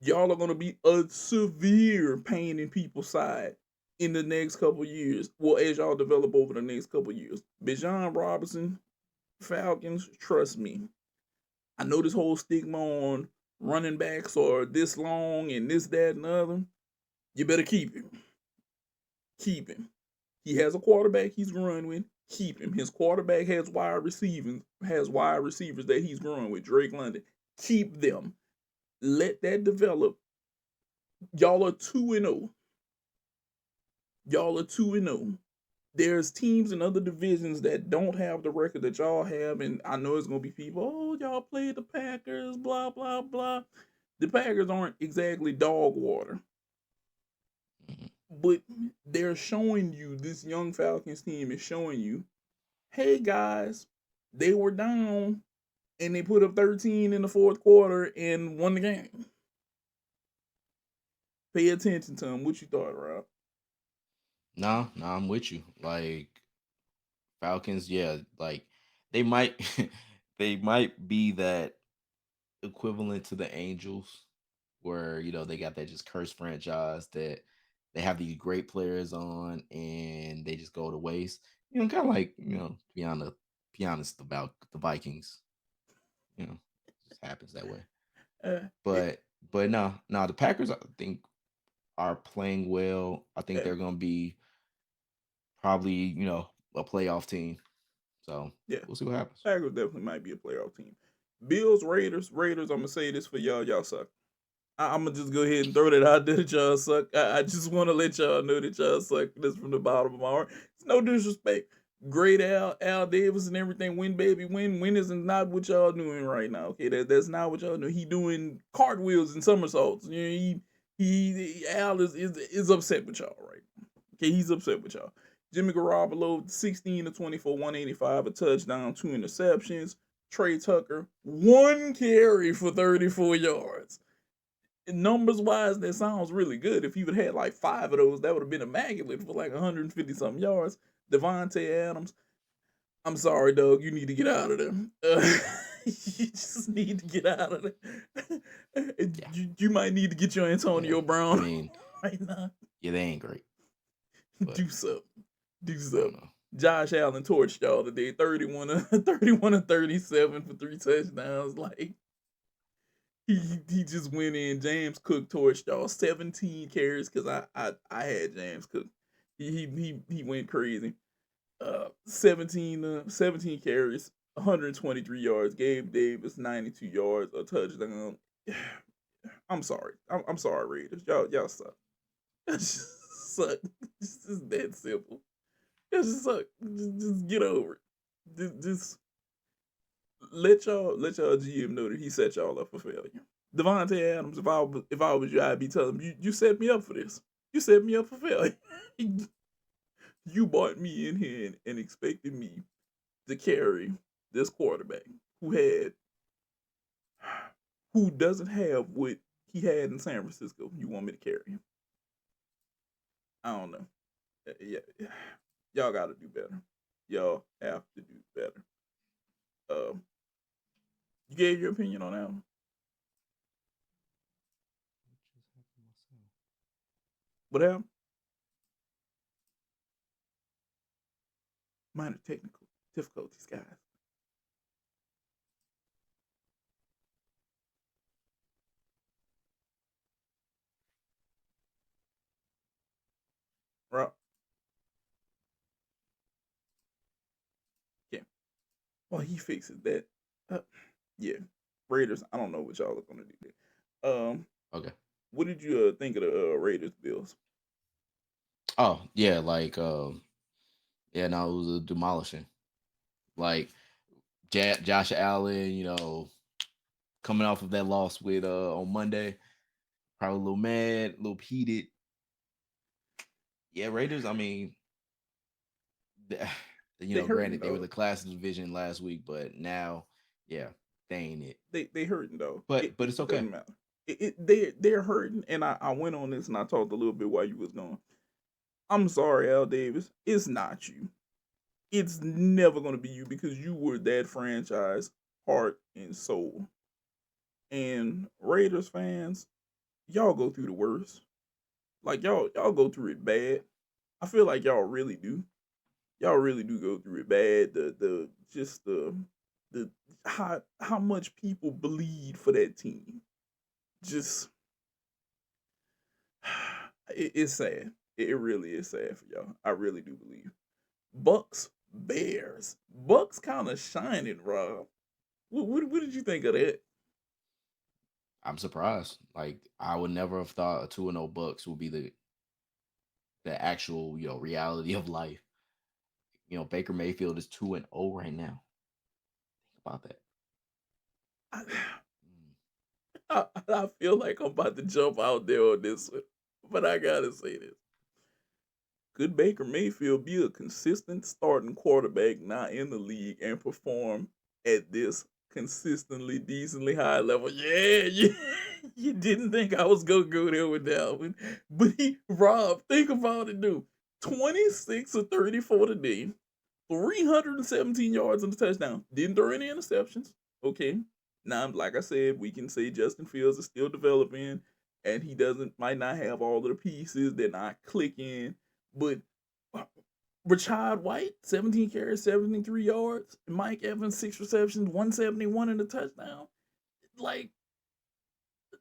y'all are going to be a severe pain in people's side in the next couple years. Well, as y'all develop over the next couple years. Bijan Robinson, Falcons, trust me. I know this whole stigma on running backs are this long and this, that, and the other. You better keep him. Keep him. He has a quarterback he's growing with. Keep him. His quarterback has wide receivers that he's growing with. Drake London. Keep them. Let that develop. Y'all are 2-0. Y'all are 2-0. There's teams in other divisions that don't have the record that y'all have, and I know it's gonna be people, oh, y'all played the Packers, blah, blah, blah. The Packers aren't exactly dog water. But they're showing you, this young Falcons team is showing you, hey guys, they were down and they put up 13 in the fourth quarter and won the game. Pay attention to them. What you thought, Rob? no, I'm with you. Like Falcons, yeah, like they might they might be that equivalent to the Angels, where they got that just cursed franchise that they have these great players on and they just go to waste. Kind of like be honest about the Vikings. It just happens that way. Uh, it, But no, the Packers I think are playing well. I think yeah, they're gonna be probably a playoff team. So yeah. we'll see what happens. Packers definitely might be a playoff team. Bills, Raiders. I'm gonna say this for y'all. Y'all suck. I'm gonna just go ahead and throw that out there that y'all suck. I just want to let y'all know that y'all suck. This from the bottom of my heart. It's no disrespect. Great Al Davis and everything. Win, baby, win. Win is not what y'all doing right now. Okay, that's not what y'all doing. He doing cartwheels and somersaults. Al is upset with y'all right now. Okay, he's upset with y'all. Jimmy Garoppolo, 16 to 24, 185, a touchdown, 2 interceptions. Trey Tucker, 1 carry for 34 yards. Numbers wise, that sounds really good. If he would have had like 5 of those, that would have been immaculate for like 150 something yards. Devontae Adams, I'm sorry, dog. You need to get out of there. You just need to get out of there. Yeah. You might need to get your Antonio Brown I mean, right now. yeah, they ain't great. Do something. Do I don't something. know. Josh Allen torched y'all today. 31 and 37 for 3 touchdowns. Like he just went in. James Cook torched y'all. 17 carries because I had James Cook. He went crazy. 17 carries, 123 yards. Gabe Davis 92 yards, a touchdown. I'm sorry. I'm sorry, Raiders. Y'all suck. Y'all just suck. It's just that simple. Y'all just suck. Just get over it. Just let y'all GM know that he set y'all up for failure. Devontae Adams, if I was you, I'd be telling him, you set me up for this. You set me up for failure. You brought me in here and expected me to carry this quarterback who doesn't have what he had in San Francisco. You want me to carry him? I don't know. Yeah, y'all got to do better. Y'all have to do better. You gave your opinion on that one? What happened? Minor technical difficulties, guys. Right. Yeah. Well, he fixes that. Yeah. Raiders. I don't know what y'all are gonna do there. Okay. What did you think of the Raiders Bills? Oh yeah, yeah, no, it was a demolishing. Like Josh Allen, coming off of that loss with on Monday, probably a little mad, a little heated. Yeah, Raiders. I mean, They hurting granted they were though. the class of division last week, but now, yeah, they ain't it. They hurting though. But it's It okay. doesn't matter. They're hurting, and I went on this and I talked a little bit while you was gone. I'm sorry, Al Davis. It's not you. It's never gonna be you because you were that franchise heart and soul. And Raiders fans, y'all go through the worst. Like y'all go through it bad. I feel like y'all really do. Y'all really do go through it bad. The how much people bleed for that team. Just it's sad. It really is sad for y'all. I really do believe. Bucks, Bears. Bucks kind of shining, Rob. What did you think of that? I'm surprised. Like I would never have thought a 2-0 Bucks would be the actual reality of life. Baker Mayfield is 2-0 right now. Think about that. I, Mm. I feel like I'm about to jump out there on this one, but I gotta say this. Could Baker Mayfield be a consistent starting quarterback now in the league and perform at this consistently decently high level? Yeah, you didn't think I was gonna go there with that one, but Rob, think about it, dude. 26 or 34 today, 317 yards and a touchdown. Didn't throw any interceptions. Okay. Now, like I said, we can say Justin Fields is still developing and he might not have all of the pieces. They're not clicking. But Rashad White, 17 carries, 73 yards. Mike Evans, 6 receptions, 171 and a touchdown. Like,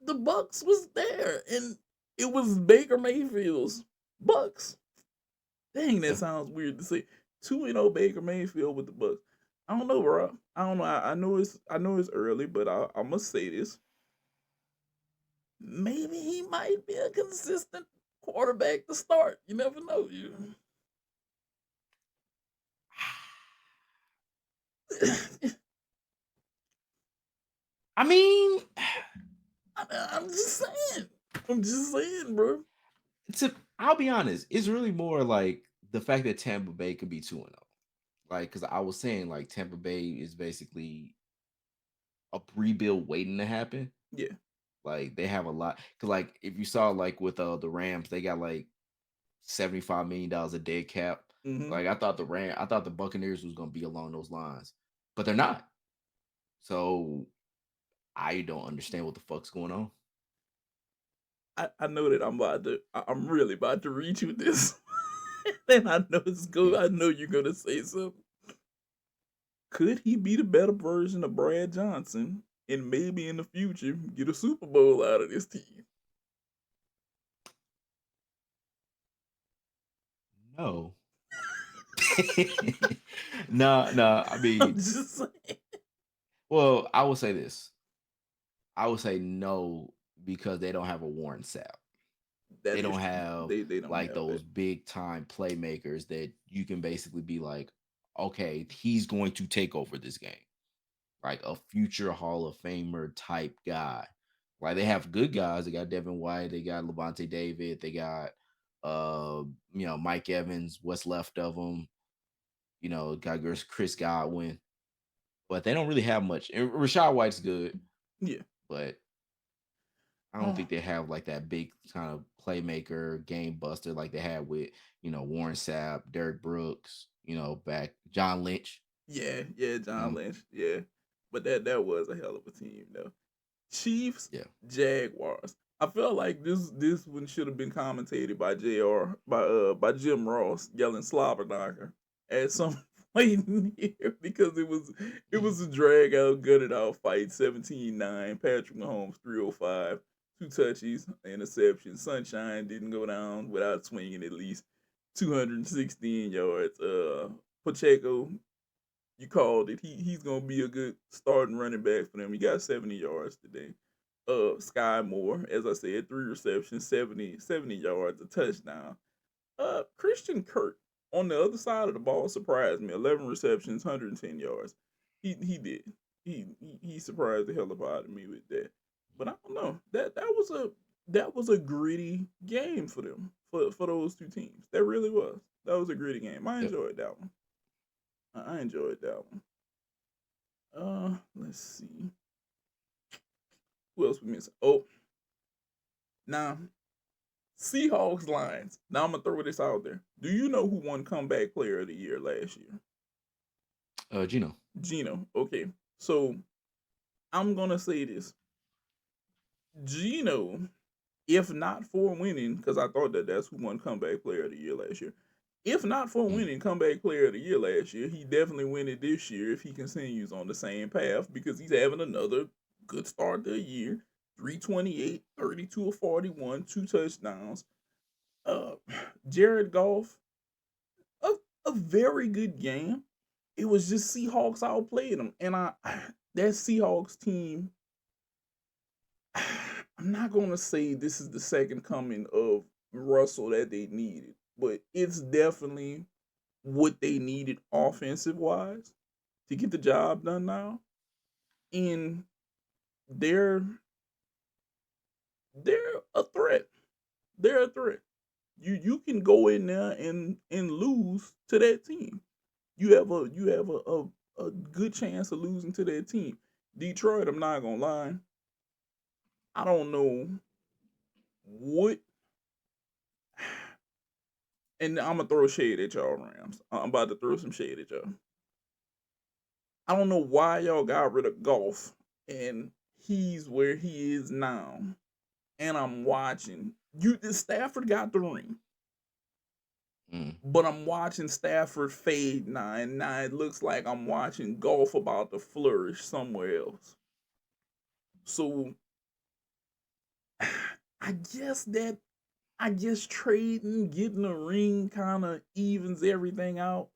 the Bucks was there. And it was Baker Mayfield's Bucks. Dang, that sounds weird to say. 2-0 Baker Mayfield with the Bucks. I don't know, bro. I don't know. I know it's early, but I must say this. Maybe he might be a consistent quarterback to start. You never know. I mean, I'm just saying. I'm just saying, bro. I'll be honest. It's really more like the fact that Tampa Bay could be 2-0. Like, because I was saying, like, Tampa Bay is basically a rebuild waiting to happen. Yeah. Like, they have a lot. Because, like, if you saw, like, with the Rams, they got like $75 million a dead cap. Mm-hmm. Like, I thought the Buccaneers was gonna be along those lines, but they're not. So I don't understand what the fuck's going on. I know that I'm really about to reach with this. And I know it's good. I know you're gonna say something. Could he be the better version of Brad Johnson and maybe in the future get a Super Bowl out of this team? No. No. I mean, I'm just saying. well, I will say this. I would say no because they don't have a Warren Sapp. That They is don't true. have They don't like have those that. big time playmakers that you can basically be like, okay, he's going to take over this game. Like a future Hall of Famer type guy. Like they have good guys. They got Devin White, they got Levante David, they got Mike Evans, what's left of them, got Chris Godwin, but they don't really have much. And Rashad White's good, Yeah. but I don't think they have like that big kind of playmaker, game buster like they had with, Warren Sapp, Derek Brooks, back John Lynch. Yeah, John Um, Lynch. Yeah. But that was a hell of a team though. Chiefs, yeah. Jaguars. I felt like this one should have been commentated by by Jim Ross yelling slobber knocker at some point in here because it was a drag out, gutted out fight, 17-9. Patrick Mahomes 305, 2 touches, interception. Sunshine didn't go down without swinging at least 216 yards. Pacheco, you called it. He's gonna be a good starting running back for them. He got 70 yards today. Sky Moore, as I said, 3 receptions, 70 yards, a touchdown. Christian Kirk on the other side of the ball surprised me. 11 receptions, 110 yards. He did. He surprised the hell out of me with that. But I don't know. That was a gritty game for them, for those two teams. That really was. That was a gritty game. I enjoyed that one. I enjoyed that one. Let's see. Who else we missing? Oh, now Seahawks Lions. Now I'm gonna throw this out there. Do you know who won Comeback Player of the Year last year? Gino. Gino. Okay, so I'm gonna say this. Gino, if not for winning, because I thought that's who won Comeback Player of the Year last year. If not for winning Comeback Player of the Year last year, he definitely win it this year if he continues on the same path because he's having another good start to the year. 328, 32 of 41, 2 touchdowns. Uh, Jared Goff, a very good game. It was just Seahawks outplayed him, and that Seahawks team. I'm not gonna say this is the second coming of Russell that they needed, but it's definitely what they needed offensive wise to get the job done now. And they're they're a threat. They're a threat. You can go in there and lose to that team. You have a good chance of losing to that team. Detroit, I'm not gonna lie. I don't know what and I'm gonna throw shade at y'all Rams. I'm about to throw some shade at y'all. I don't know why y'all got rid of Golf, and he's where he is now. And I'm watching you. Stafford got the ring, but I'm watching Stafford fade now, and now it looks like I'm watching Golf about to flourish somewhere else. So I guess trading, getting a ring kind of evens everything out.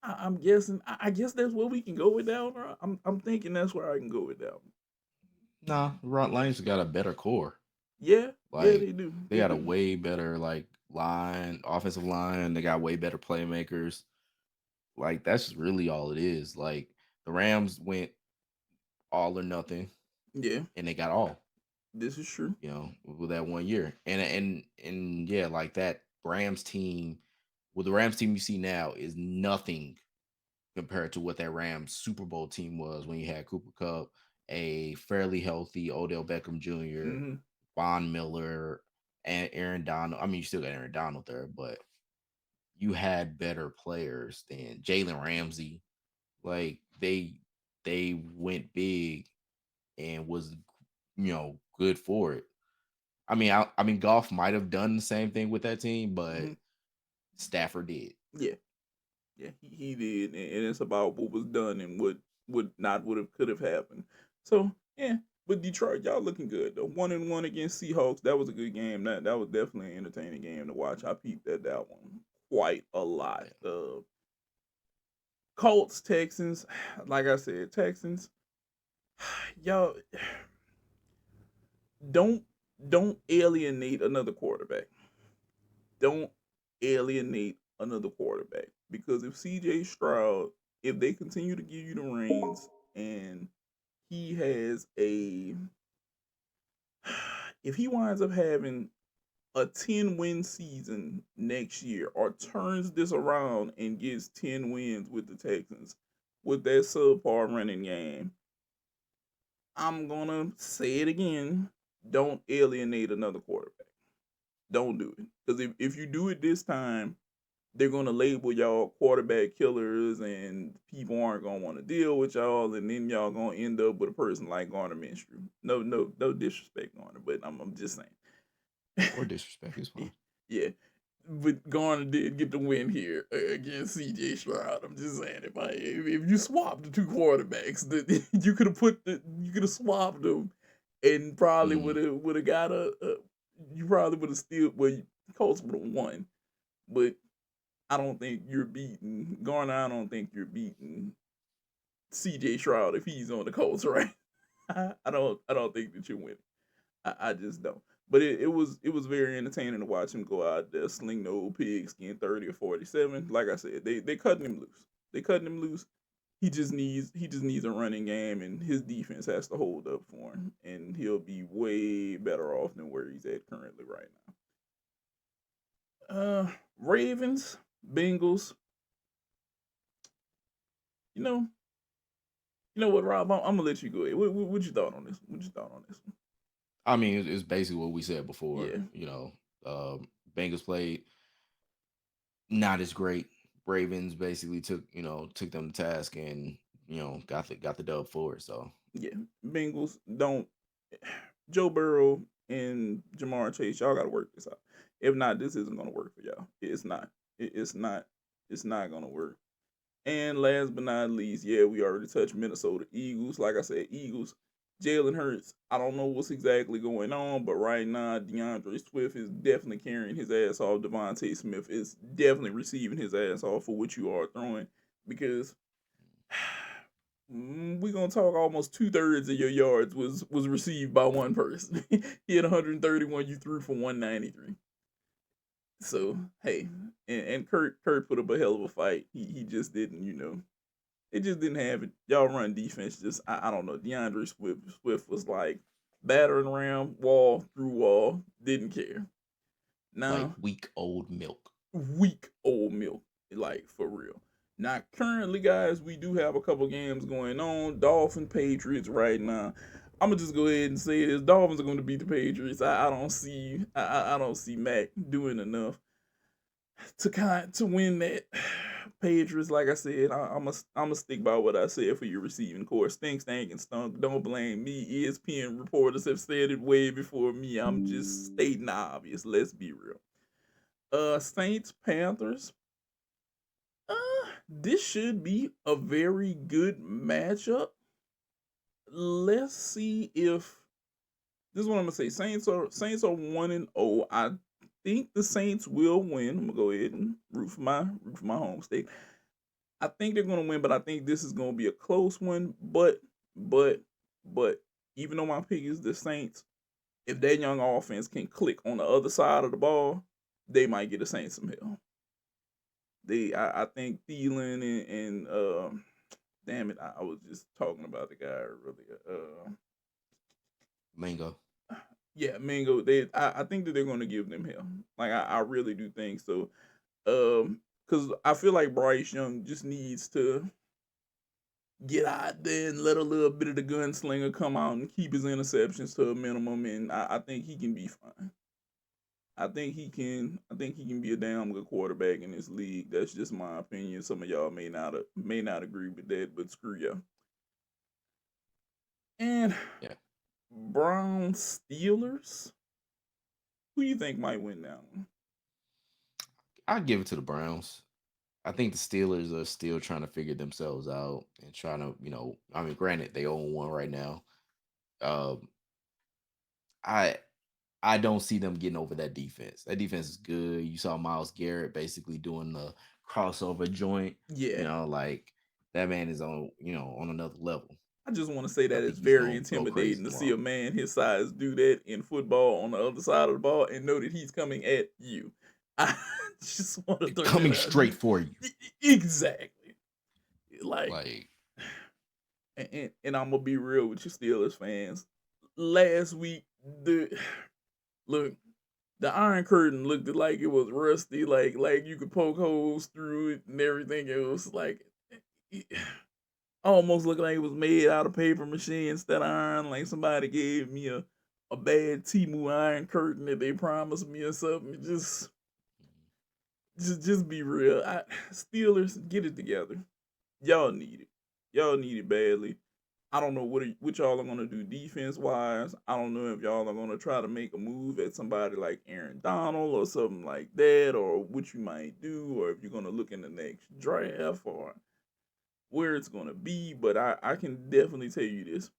I'm guessing. I guess that's where we can go with that one. I'm thinking that's where I can go with that one. Nah, Lions got a better core. Yeah, yeah, Like they do. they got a way better like line, offensive line. They got way better playmakers. Like that's really all it is. Like the Rams went all or nothing, Yeah, and they got all. this is true. With that 1 year, and yeah, like that Rams team. With the Rams team you see now is nothing compared to what that Rams Super Bowl team was when you had Cooper Kupp, a fairly healthy Odell Beckham Jr., Mm-hmm. Von Miller, and Aaron Donald. I mean, you still got Aaron Donald there, but you had better players than Jalen Ramsey. Like they went big and was good for it. I mean, Golf might have done the same thing with that team, but Mm-hmm. Stafford did. Yeah, yeah, he did, and it's about what was done and what would not would have could have happened. So yeah, but Detroit, y'all looking good though. 1-1 against Seahawks. That was a good game. That was definitely an entertaining game to watch. I peeped at that one quite a lot. Yeah. Colts, Texans. Like I said, Texans. Y'all don't don't alienate another quarterback. Don't alienate another quarterback because if CJ Stroud, if they continue to give you the reins and he has a if he winds up having a 10-win season next year or turns this around and gets 10 wins with the Texans with that subpar running game, I'm gonna say it again. Don't alienate another quarterback. Don't do it. Because if you do it this time, they're gonna label y'all quarterback killers and people aren't gonna want to deal with y'all, and then y'all gonna end up with a person like Garner Minshew. No disrespect, Garner, but I'm just saying. Or disrespect is fine. Yeah. But Garner did get the win here against CJ Stroud. I'm just saying, if you swap the two quarterbacks, you could have swapped them, and probably would have got you probably would have still Colts would have won, but I don't think you're beating Garner. I don't think you're beating CJ Stroud if he's on the Colts, right? I don't think that you win. I just don't. But it was very entertaining to watch him go out there, sling the old pigskin 30 or 47. Like I said, they cutting him loose. They cutting him loose. He just needs a running game, and his defense has to hold up for him, and he'll be way better off than where he's at currently right now. Ravens, Bengals. You know, you know what, Rob? I'm gonna let you go ahead. What you thought on this? What you thought on this one? I mean, it's basically what we said before. Yeah, Bengals played not as great. Ravens basically took them to task and got the dub for it. So yeah. Bengals don't. Joe Burrow and Jamar Chase, y'all got to work this out. If not, this isn't gonna work for y'all. It's not. It's not. It's not gonna work. And last but not least, yeah, we already touched Minnesota Eagles. Like I said, Eagles, Jalen Hurts. I don't know what's exactly going on, but right now, DeAndre Swift is definitely carrying his ass off. Devontae Smith is definitely receiving his ass off for what you are throwing because we're gonna talk almost 2/3 of your yards was received by one person. He had 131, you threw for 193. So hey, and Kurt put up a hell of a fight. He just didn't. It just didn't have it. Y'all run defense just I don't know. DeAndre Swift was like battering around wall through wall, didn't care. like Now weak old milk. weak old milk, like for real. Now currently, guys, we do have a couple games going on. Dolphin Patriots right now. I'm gonna just go ahead and say this: Dolphins are going to beat the Patriots. I don't see Mac doing enough. to win that. Patriots, like I said, I'm a stick by what I said for your receiving core. Stink, stank, and stunk. Don't blame me. ESPN reporters have said it way before me. I'm just stating the obvious. Let's be real. Saints, Panthers. This should be a very good matchup. Let's see if this is what I'm gonna say. Saints are 1-0. I think the Saints will win. I'm gonna go ahead and root for my home state. I think they're gonna win, but I think this is gonna be a close one. But even though my pick is the Saints, if that young offense can click on the other side of the ball, they might get the Saints some help. I think Thielen and damn it, I was just talking about the guy earlier. Mango. Yeah, Mingo. I think that they're going to give them hell. Like I really do think so. Because I feel like Bryce Young just needs to get out there and let a little bit of the gunslinger come out and keep his interceptions to a minimum, and I think he can be fine. I think he can. I think he can be a damn good quarterback in this league. That's just my opinion. Some of y'all may not agree with that, but screw y'all. And Yeah. Brown Steelers. Who you think might win that one? I give it to the Browns. I think the Steelers are still trying to figure themselves out and trying to, I mean, granted they own one right now. Um, I I don't see them getting over that defense. That defense is good. You saw Miles Garrett basically doing the crossover joint. Yeah, Like that man is on another level. I just want to say I that think it's he's very gonna go crazy intimidating to see tomorrow. a man his size do that in football on the other side of the ball and know that he's coming at you. I just want to throw that Coming out there. straight for you. Exactly. Like, Like, and I'm gonna be real with you, Steelers fans. Last week, look, the Iron Curtain looked like it was rusty, like you could poke holes through it and everything. It was like almost looked like it was made out of paper mache instead of iron. Like somebody gave me a bad Timu Iron Curtain that they promised me or something. Just be real. Steelers, get it together. Y'all need it. Y'all need it badly. I don't know what y'all are gonna do defense wise. I don't know if y'all are gonna try to make a move at somebody like Aaron Donald or something like that, or what you might do, or if you're gonna look in the next draft or where it's gonna be. But I can definitely tell you this: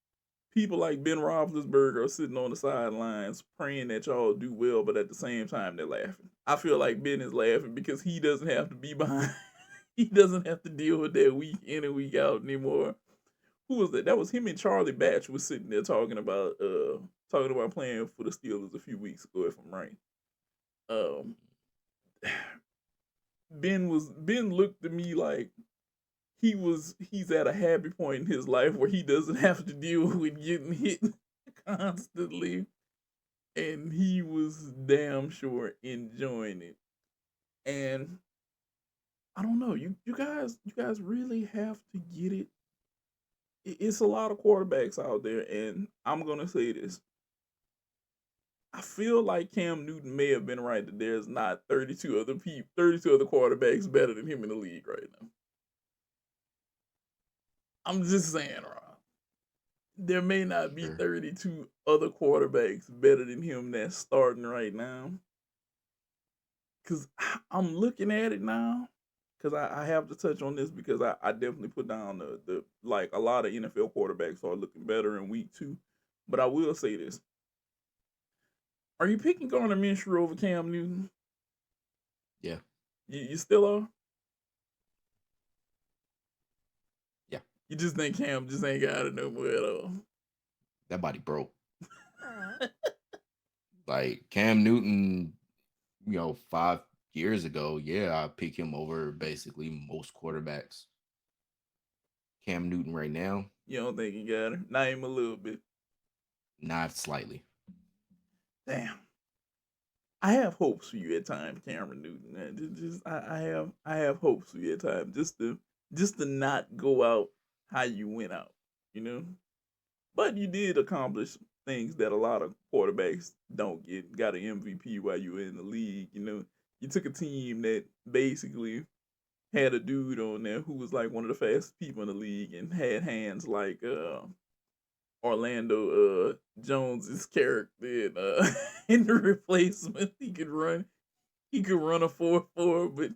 people like Ben Roethlisberger are sitting on the sidelines praying that y'all do well, but at the same time they're laughing. I feel like Ben is laughing because he doesn't have to be behind. He doesn't have to deal with that week in and week out anymore. Who was that? That was him and Charlie Batch was sitting there talking about playing for the Steelers a few weeks ago, if I'm right. Um, Ben looked to me like he's at a happy point in his life where he doesn't have to deal with getting hit constantly, and he was damn sure enjoying it. And I don't know, you guys really have to get it. It's a lot of quarterbacks out there, and I'm gonna say this: I feel like Cam Newton may have been right that there's not 32 other quarterbacks better than him in the league right now. I'm just saying, Rob. There may not be sure. 32 other quarterbacks better than him that's starting right now. Cause I'm looking at it now. Cause I have to touch on this because I definitely put down the like a lot of NFL quarterbacks are looking better in week 2. But I will say this: are you picking Garner Minshew over Cam Newton? Yeah. You still are? Yeah. You just think Cam just ain't got it no more at all? That body broke. Like Cam Newton, 5 years ago, yeah, I pick him over basically most quarterbacks. Cam Newton right now, You don't think he got it? Not even a little bit. not slightly. Damn. I have hopes for you at times, Cameron Newton. Man. I have hopes for you at times. Just to not go out how you went out, you know. But you did accomplish things that a lot of quarterbacks don't get. Got an MVP while you were in the league, you know. he took a team that basically had a dude on there who was like one of the fastest people in the league and had hands like Orlando Jones's character in the replacement. He could run a 4-4, but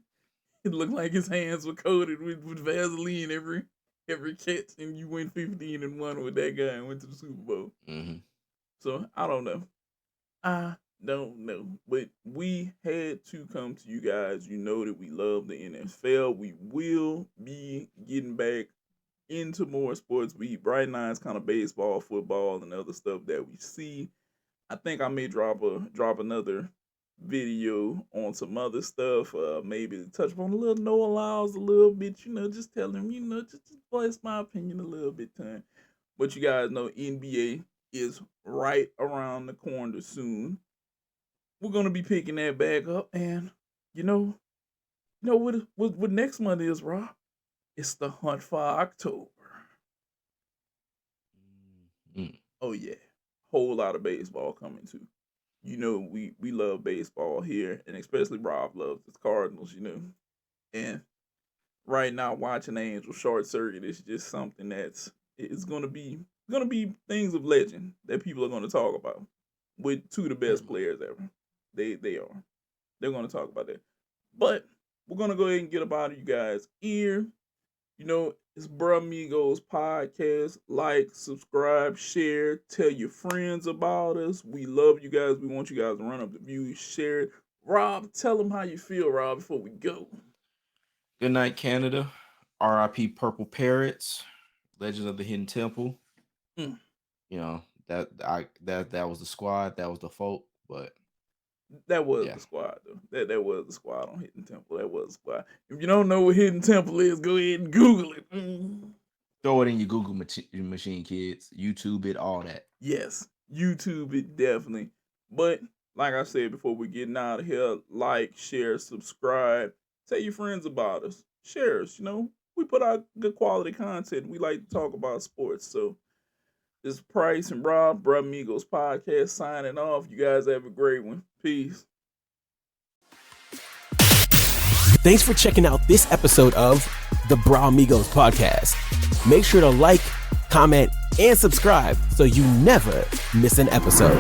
it looked like his hands were coated with Vaseline every catch, and you went 15-1 with that guy and went to the Super Bowl. Mm-hmm. So I don't know. But we had to come to you guys. You know that we love the NFL. We will be getting back into more sports. Right now it's kind of baseball, football, and other stuff that we see. I think I may drop another video on some other stuff. Maybe touch on a little Noah Lyles a little bit. Just tell him, just voice my opinion a little bit time. But you guys know NBA is right around the corner soon. We're gonna be picking that back up, and what next month is, Rob? It's the hunt for October. Mm-hmm. Oh yeah, whole lot of baseball coming too. We love baseball here, and especially Rob loves his Cardinals. And right now watching the Angels short circuit is just something it's gonna be things of legend that people are gonna talk about with two of the best players ever. They're gonna talk about that. But we're gonna go ahead and get up out of you guys' ear. It's Bruh Migos podcast. Like, subscribe, share, tell your friends about us. We love you guys. We want you guys to run up the views, share it. Rob, tell them how you feel, Rob, before we go. Good night, Canada. R.I.P. Purple Parrots. Legends of the Hidden Temple. Mm. That was the squad. That was the folk. But that was the squad, though. That was the squad on Hidden Temple. That was the squad. If you don't know what Hidden Temple is, go ahead and Google it. Throw it in your Google machine, kids. YouTube it, all that. Yes, YouTube it, definitely. But like I said before, we're getting out of here. Like, share, subscribe. Tell your friends about us. Share us. We put out good quality content. We like to talk about sports. So this is Price and Rob, Bruh Migos podcast, signing off. You guys have a great one. Peace. Thanks for checking out this episode of the Bruh Migos podcast. Make sure to like, comment, and subscribe so you never miss an episode.